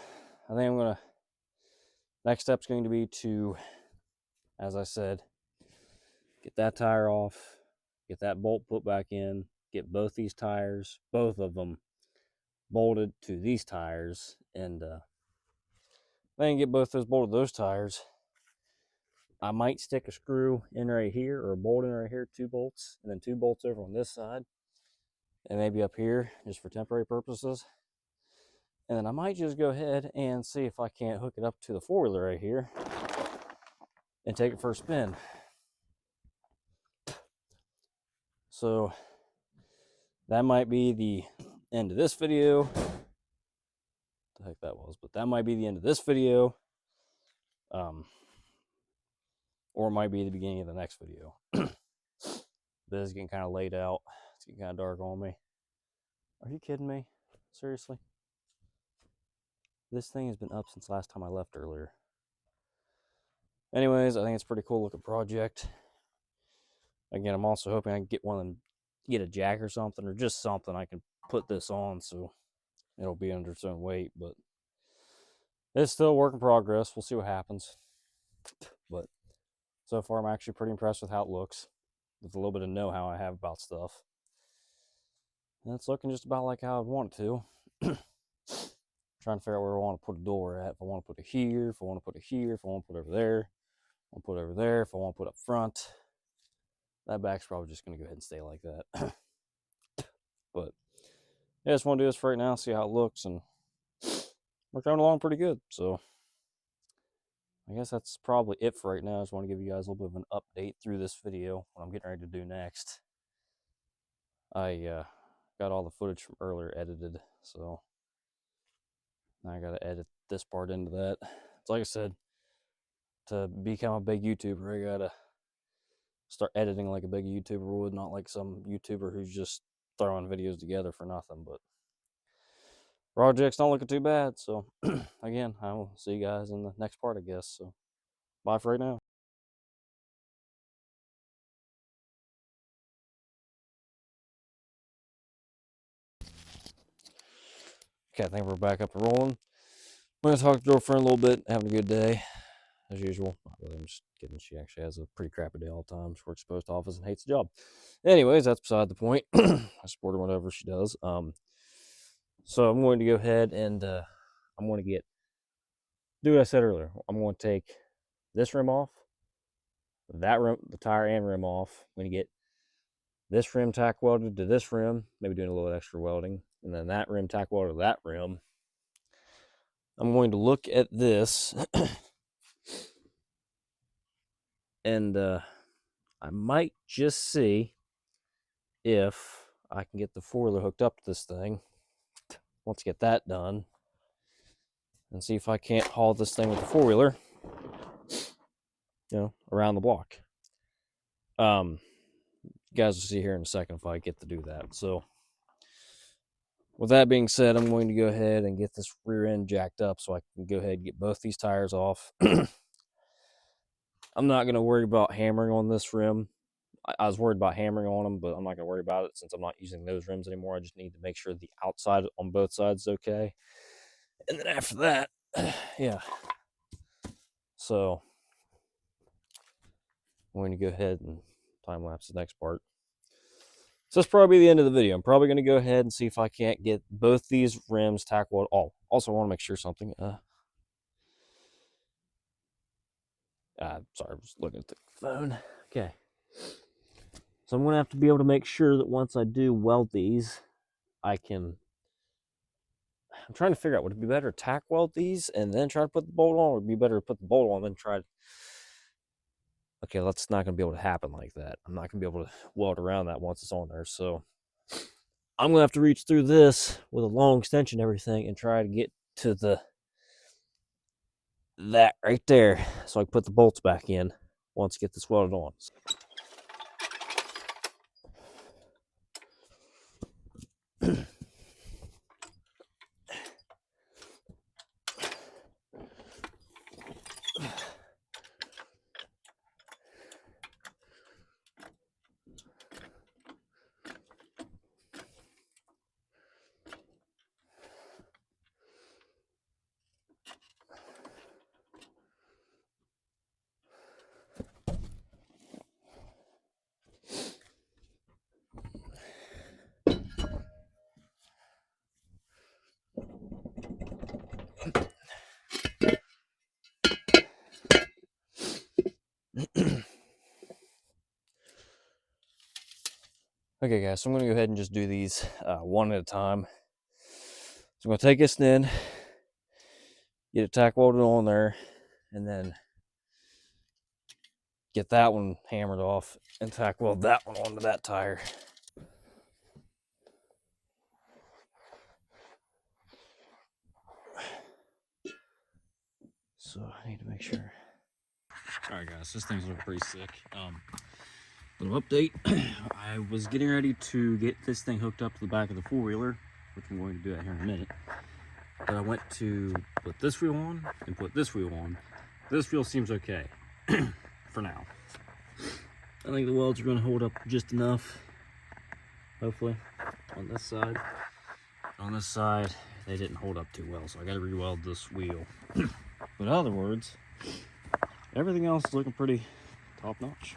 I think I'm gonna, next step's going to be to, as I said, get that tire off, get that bolt put back in, get both these tires, both of them, bolted to these tires, and then get both those bolted to those tires. I might stick a screw in right here or a bolt in right here, 2 bolts, and then 2 bolts over on this side. and maybe up here just for temporary purposes. And then I might just go ahead and see if I can't hook it up to the four-wheeler right here and take it for a spin. So that might be the end of this video. What the heck that was, but that might be the end of this video. Or it might be the beginning of the next video. This is getting kind of laid out. It's getting kind of dark on me. Are you kidding me? Seriously? This thing has been up since last time I left earlier. Anyways, I think it's a pretty cool looking project. Again, I'm also hoping I can get one and get a jack or something, or just something I can put this on so it'll be under its own weight. But it's still a work in progress. We'll see what happens. But so far, I'm actually pretty impressed with how it looks, with a little bit of know-how I have about stuff. And it's looking just about like how I'd want it to. Trying to figure out where I want to put a door at. If I want to put it here, if I want to put it here, if I want to put it over there, if I want to put it over there, if I want to put it up front. That back's probably just going to go ahead and stay like that. But yeah, I just want to do this for right now, see how it looks, and we're coming along pretty good. So I guess that's probably it for right now. I just want to give you guys a little bit of an update through this video, what I'm getting ready to do next. I got all the footage from earlier edited, so now I got to edit this part into that. It's like I said, to become a big YouTuber, I got to start editing like a big YouTuber would, not like some YouTuber who's just throwing videos together for nothing. But project's not looking too bad. So again, I will see you guys in the next part, I guess. So bye for right now. Okay, I think we're back up and rolling. I'm gonna talk to girlfriend a little bit, having a good day as usual. Not really, I'm just kidding. She actually has a pretty crappy day all the time. She works post office and hates the job. Anyways, that's beside the point. I support her whatever she does. So I'm going to go ahead and I'm going to do what I said earlier. I'm going to take this rim off, that rim, the tire and rim off. I'm going to get this rim tack welded to this rim, maybe doing a little extra welding, and then that rim tack welded to that rim. I'm going to look at this and I might just see if I can get the four-wheeler hooked up to this thing. Once I get that done, and see if I can't haul this thing with the four-wheeler, around the block. You guys will see here in a second if I get to do that. So with that being said, I'm going to go ahead and get this rear end jacked up so I can go ahead and get both these tires off. I'm not going to worry about hammering on this rim. I was worried about hammering on them, but I'm not going to worry about it since I'm not using those rims anymore. I just need to make sure the outside on both sides is okay. And then after that, yeah. So I'm going to go ahead and time lapse the next part. So that's probably the end of the video. I'm probably going to go ahead and see if I can't get both these rims tack welded. Oh, also I want to make sure something. Sorry, I was looking at the phone. Okay. So I'm going to have to be able to make sure that once I do weld these, I'm trying to figure out, would it be better to tack weld these and then try to put the bolt on, or would it be better to put the bolt on and then try to... Okay, that's not going to be able to happen like that. I'm not going to be able to weld around that once it's on there. So I'm going to have to reach through this with a long extension and everything and try to get to that right there so I can put the bolts back in once I get this welded on. Okay guys, so I'm going to go ahead and just do these one at a time. So I'm going to take this in, get it tack welded on there, and then get that one hammered off and tack weld that one onto that tire. So I need to make sure. All right guys, this thing's looking pretty sick. Little update. I was getting ready to get this thing hooked up to the back of the four-wheeler, which I'm going to do that here in a minute. But I went to put this wheel on and put this wheel on. This wheel seems okay for now. I think the welds are going to hold up just enough, hopefully, on this side. On this side, they didn't hold up too well, so I got to re-weld this wheel. But in other words, everything else is looking pretty top-notch.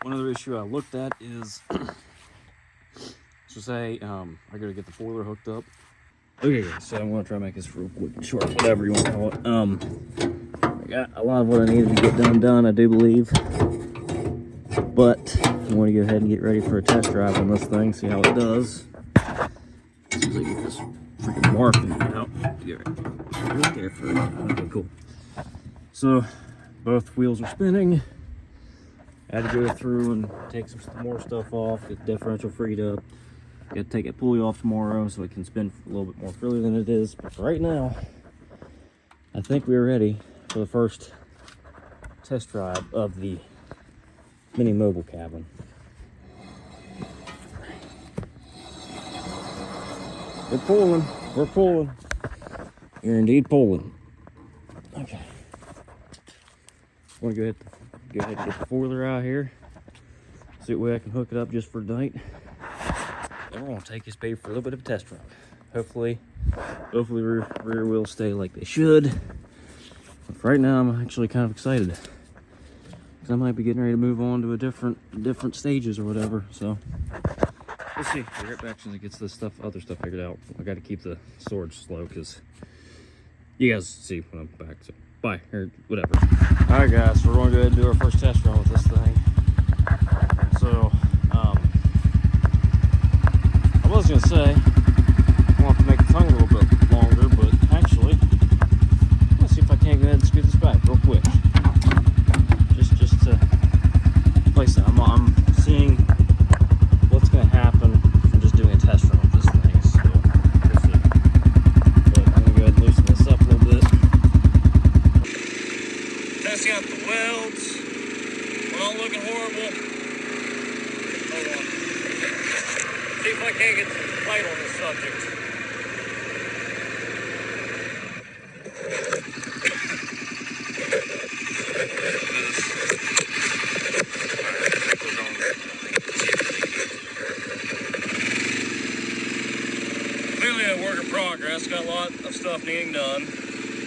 One other issue I looked at is, so say I gotta get the four-wheeler hooked up. Okay guys, so I'm gonna try to make this real quick and short, whatever you want to call it. I got a lot of what I needed to get done, I do believe. But I want to go ahead and get ready for a test drive on this thing, see how it does. As soon as I get this freaking marking out. Right there for okay, cool. So both wheels are spinning. I had to go through and take some more stuff off, get the differential freed up. Got to take that pulley off tomorrow so it can spin a little bit more freely than it is. But for right now, I think we're ready for the first test drive of the mini mobile cabin. We're pulling. You're indeed pulling. Okay. I'm gonna go ahead and get the four-wheeler out here. See what way I can hook it up just for tonight. Then we're gonna take this baby for a little bit of a test run. Hopefully rear wheels stay like they should. But for right now, I'm actually kind of excited because I might be getting ready to move on to a different stages or whatever. So we'll see. I'll get back as soon as it gets this other stuff figured out. I got to keep the storage slow because you guys see when I'm back. So bye or whatever. All right, guys. So we're going to go ahead and do our first test run with this thing. So I was going to say I want to make the tongue a little bit longer, but actually, let's see if I can't go ahead and scoot this back real quick. Just to place it. I'm seeing what's going to happen from just doing a test run with this thing. So we'll see. But I'm going to go ahead and loosen this up a little bit. Testing out the welds. We're not looking horrible. Hold on. See if I can't get some light on this subject. Clearly a work in progress. Got a lot of stuff needing done.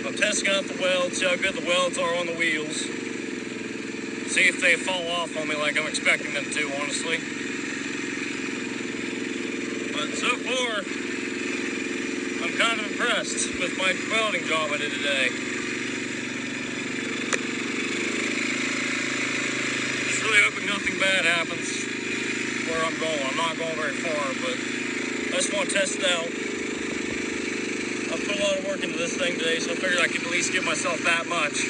I'm testing out the welds, see how good the welds are on the wheels. See if they fall off on me like I'm expecting them to, honestly. But so far, I'm kind of impressed with my welding job I did today. Just really hoping nothing bad happens where I'm going. I'm not going very far, but I just want to test it out. I put a lot of work into this thing today, so I figured I could at least give myself that much.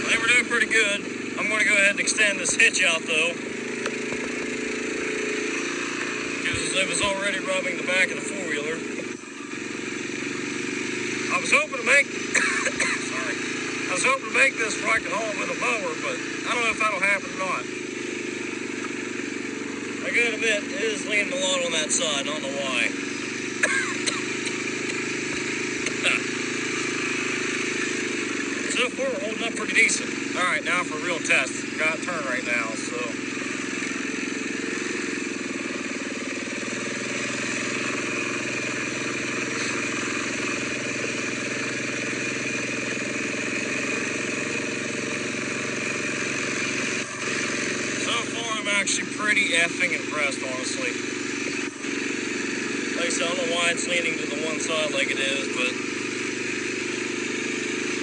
I think we're doing pretty good. I'm going to go ahead and extend this hitch out, though, because it was already rubbing the back of the four-wheeler. I was hoping to make this where I could haul with a mower, but I don't know if that'll happen or not. I gotta admit, it is leaning a lot on that side. I don't know why. So far, we're holding up pretty decent. All right, now for a real test. Got to turn right now, so. I'm actually pretty effing impressed, honestly. Like I said, I don't know why it's leaning to the one side like it is, but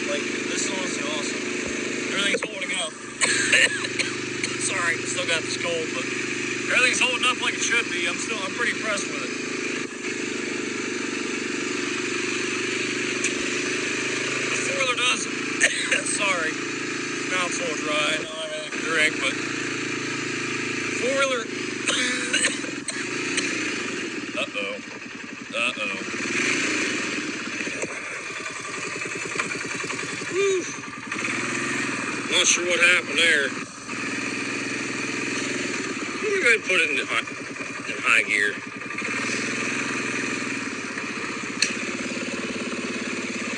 like this is honestly still got this cold, but everything's holding up like it should be. I'm pretty impressed with it. The four-wheeler does, sorry, mouth's all dry, I don't have anything to drink, but four-wheeler, Whew. Not sure what happened there. Let me go ahead and put it in high gear.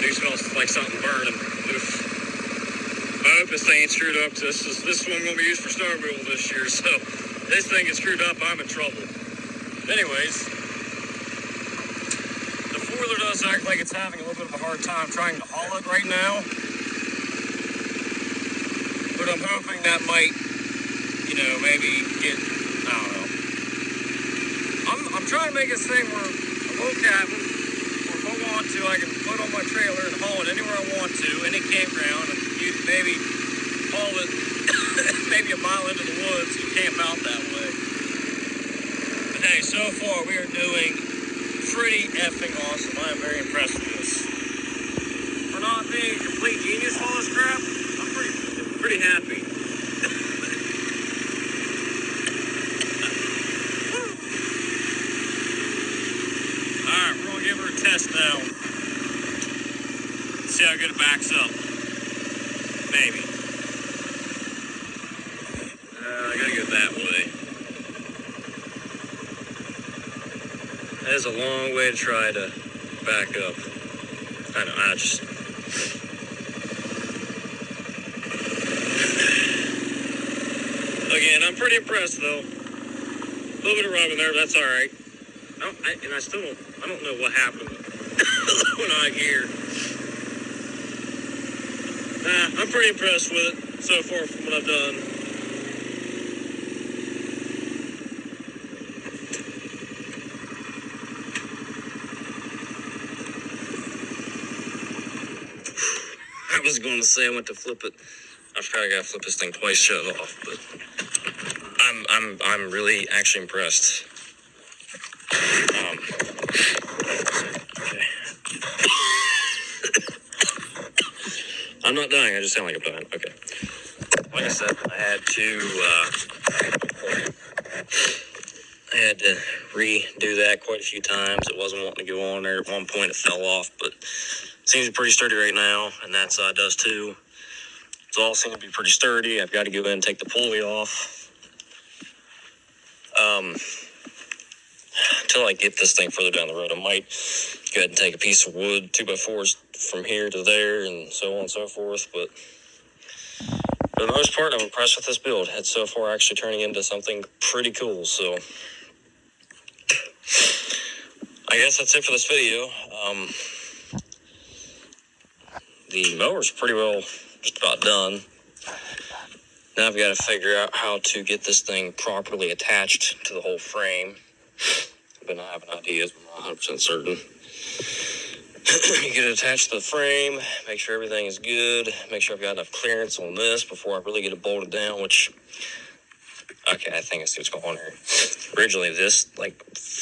It smells like something burning. Oof. I hope this thing ain't screwed up. This is what I'm going to be used for Starbuild this year. So if this thing gets screwed up, I'm in trouble. Anyways, the four-wheeler does act like it's having a little bit of a hard time trying to haul it right now. But I'm hoping that might, maybe get, I don't know. I'm trying to make this thing where a low cabin, or if I want to, I can put on my trailer and haul it anywhere I want to, any campground, and maybe haul it maybe a mile into the woods and camp out that way. But hey, so far we are doing pretty effing awesome. I am very impressed with this. For not being a complete genius with all this crap, I'm pretty happy. Alright, we're gonna give her a test now. See how good it backs up. Maybe. I gotta go that way. That is a long way to try to back up. I know, Again, I'm pretty impressed though. A little bit of rubbing there, but that's alright. I don't know what happened when I gear. I'm pretty impressed with it so far from what I've done. I was going to say I went to flip it. I forgot I gotta flip this thing twice, shut it off, but I'm really actually impressed. Okay. I'm not dying, I just sound like I'm dying. Okay. Like I said, I had to redo that quite a few times. It wasn't wanting to go on there. At one point it fell off, but it seems pretty sturdy right now, and that side does too. It all seems to be pretty sturdy. I've got to go in and take the pulley off. Until I get this thing further down the road, I might go ahead and take a piece of wood, 2x4s from here to there, and so on and so forth. But for the most part, I'm impressed with this build. It's so far actually turning into something pretty cool. So I guess that's it for this video. The mower's pretty well just about done. Now I've got to figure out how to get this thing properly attached to the whole frame. I've been having ideas, but I'm not 100% certain. Get it attached to the frame, make sure everything is good, make sure I've got enough clearance on this before I really get it bolted down, which, okay, I think I see what's going on here. Originally, this,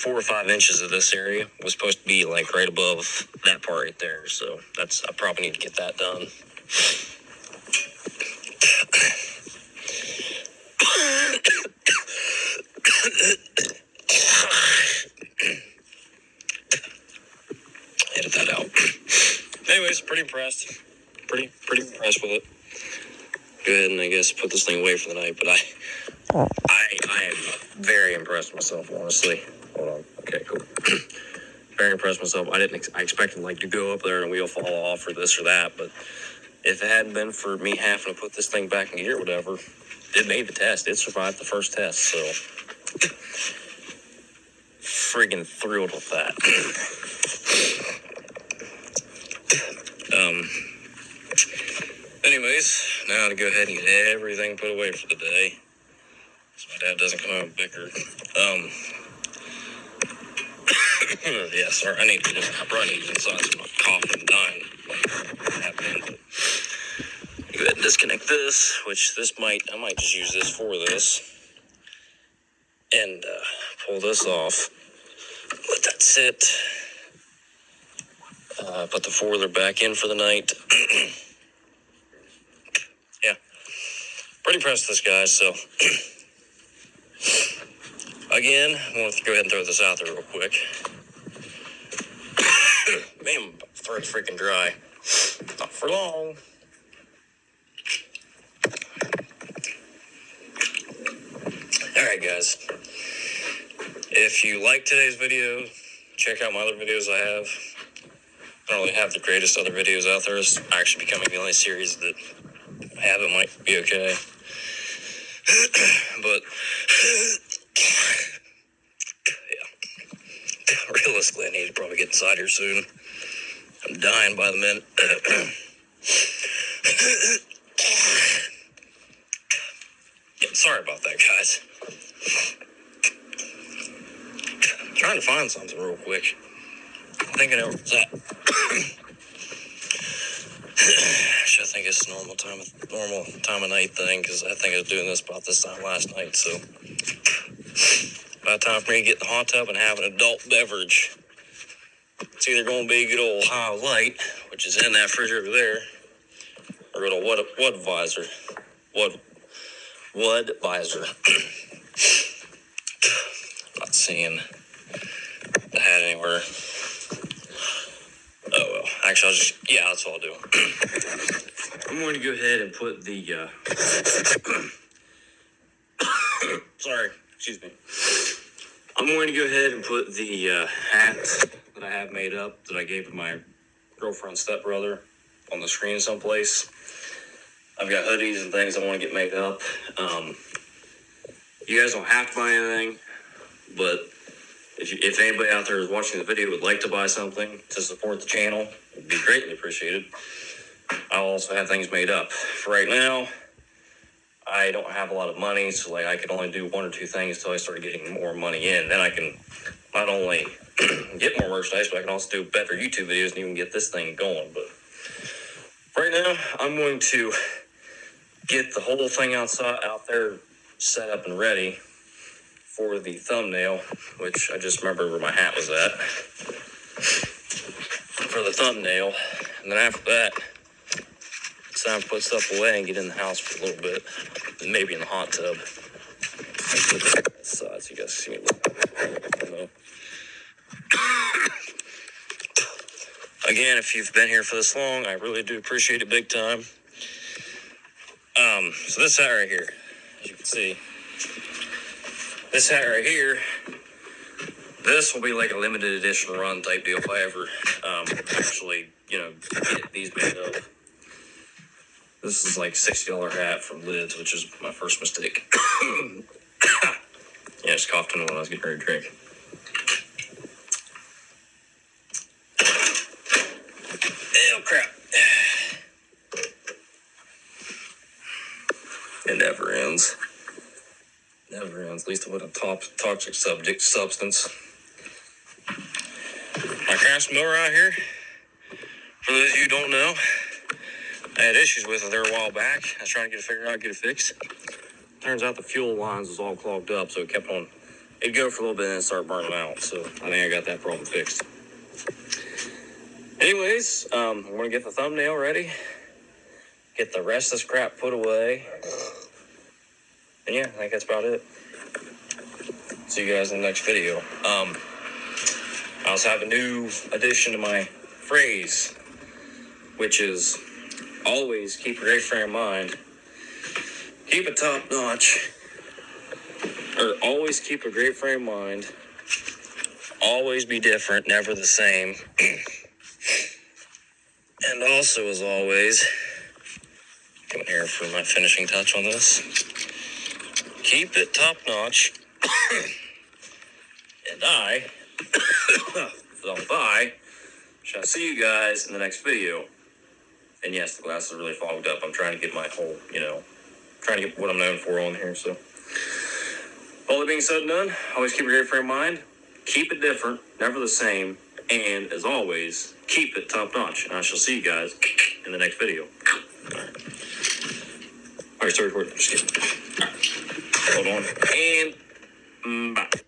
4 or 5 inches of this area was supposed to be, right above that part right there, so I probably need to get that done. Edit that out. Anyways, pretty impressed. Pretty impressed with it. Go ahead and I guess put this thing away for the night, but I am very impressed with myself, honestly. Hold on. Okay, cool. Very impressed with myself. I expected to go up there and a wheel fall off or this or that, but if it hadn't been for me having to put this thing back in gear or whatever, it made the test. It survived the first test, so friggin' thrilled with that. Anyways, now to go ahead and get everything put away for the day, so my dad doesn't come home and bicker. Yeah, sorry, I probably need to inside some coffee and dying. Go ahead and disconnect this, which I might just use this for this. and pull this off. Let that sit. Put the four-wheeler back in for the night. Yeah, pretty impressed with this, guys. So, again, I want to go ahead and throw this out there real quick. Man, my throat's freaking dry. Not for long. Alright, guys. If you like today's video, check out my other videos I have. I don't really have the greatest other videos out there. It's actually becoming the only series that I have. It might be okay. But, yeah. Realistically, I need to probably get inside here soon. I'm dying by the minute. Yeah, sorry about that, guys. I'm trying to find something real quick. I'm thinking over that. I think it's normal time of night thing, because I think I was doing this about this time last night. So, about time for me to get in the hot tub and have an adult beverage. It's either going to be a good old High Light, which is in that fridge over there, or good old Budweiser. Not seeing the hat anywhere. Oh, well. Actually, that's what I'll do. I'm going to go ahead and put the, sorry, excuse me. I'm going to go ahead and put the hat that I have made up that I gave to my girlfriend's stepbrother on the screen someplace. I've got hoodies and things I want to get made up. You guys don't have to buy anything, but if anybody out there is watching the video would like to buy something to support the channel, it would be greatly appreciated. I'll also have things made up. For right now, I don't have a lot of money, so I can only do one or two things until I start getting more money in. Then I can not only get more merchandise, but I can also do better YouTube videos and even get this thing going. But right now, I'm going to get the whole thing out there set up and ready for the thumbnail, which I just remember where my hat was at, for the thumbnail. And then after that, it's time to put stuff away and get in the house for a little bit, and maybe in the hot tub. So you guys see me look. Again, if you've been here for this long, I really do appreciate it big time. So this hat right here, as you can see, this hat right here, this will be like a limited edition run type deal if I ever actually, get these made up. This is like $60 hat from Lids, which is my first mistake. Yeah, I just coughed in when I was getting ready to drink. Oh, crap. It never ends. Never ends. At least with a toxic substance. My craft mower out here, for those of you who don't know, I had issues with it there a while back. I was trying to get it figured out, get it fixed. Turns out the fuel lines was all clogged up, so it kept on. It'd go for a little bit and then start burning out. So I think I got that problem fixed. Anyways, I'm going to get the thumbnail ready. Get the rest of this crap put away. And yeah, I think that's about it. See you guys in the next video. I also have a new addition to my phrase, which is always keep a great frame of mind. Keep it top notch. Or always keep a great frame of mind. Always be different, never the same. And also, as always, come here for my finishing touch on this. Keep it top notch. And I shall see you guys in the next video. And yes, the glass is really fogged up. I'm trying to get my whole, trying to get what I'm known for on here. So, all that being said and done, always keep a great frame of mind. Keep it different, never the same. And as always, keep it top notch. And I shall see you guys in the next video. All right, start recording. Just kidding. All right. Hold on. And Bye.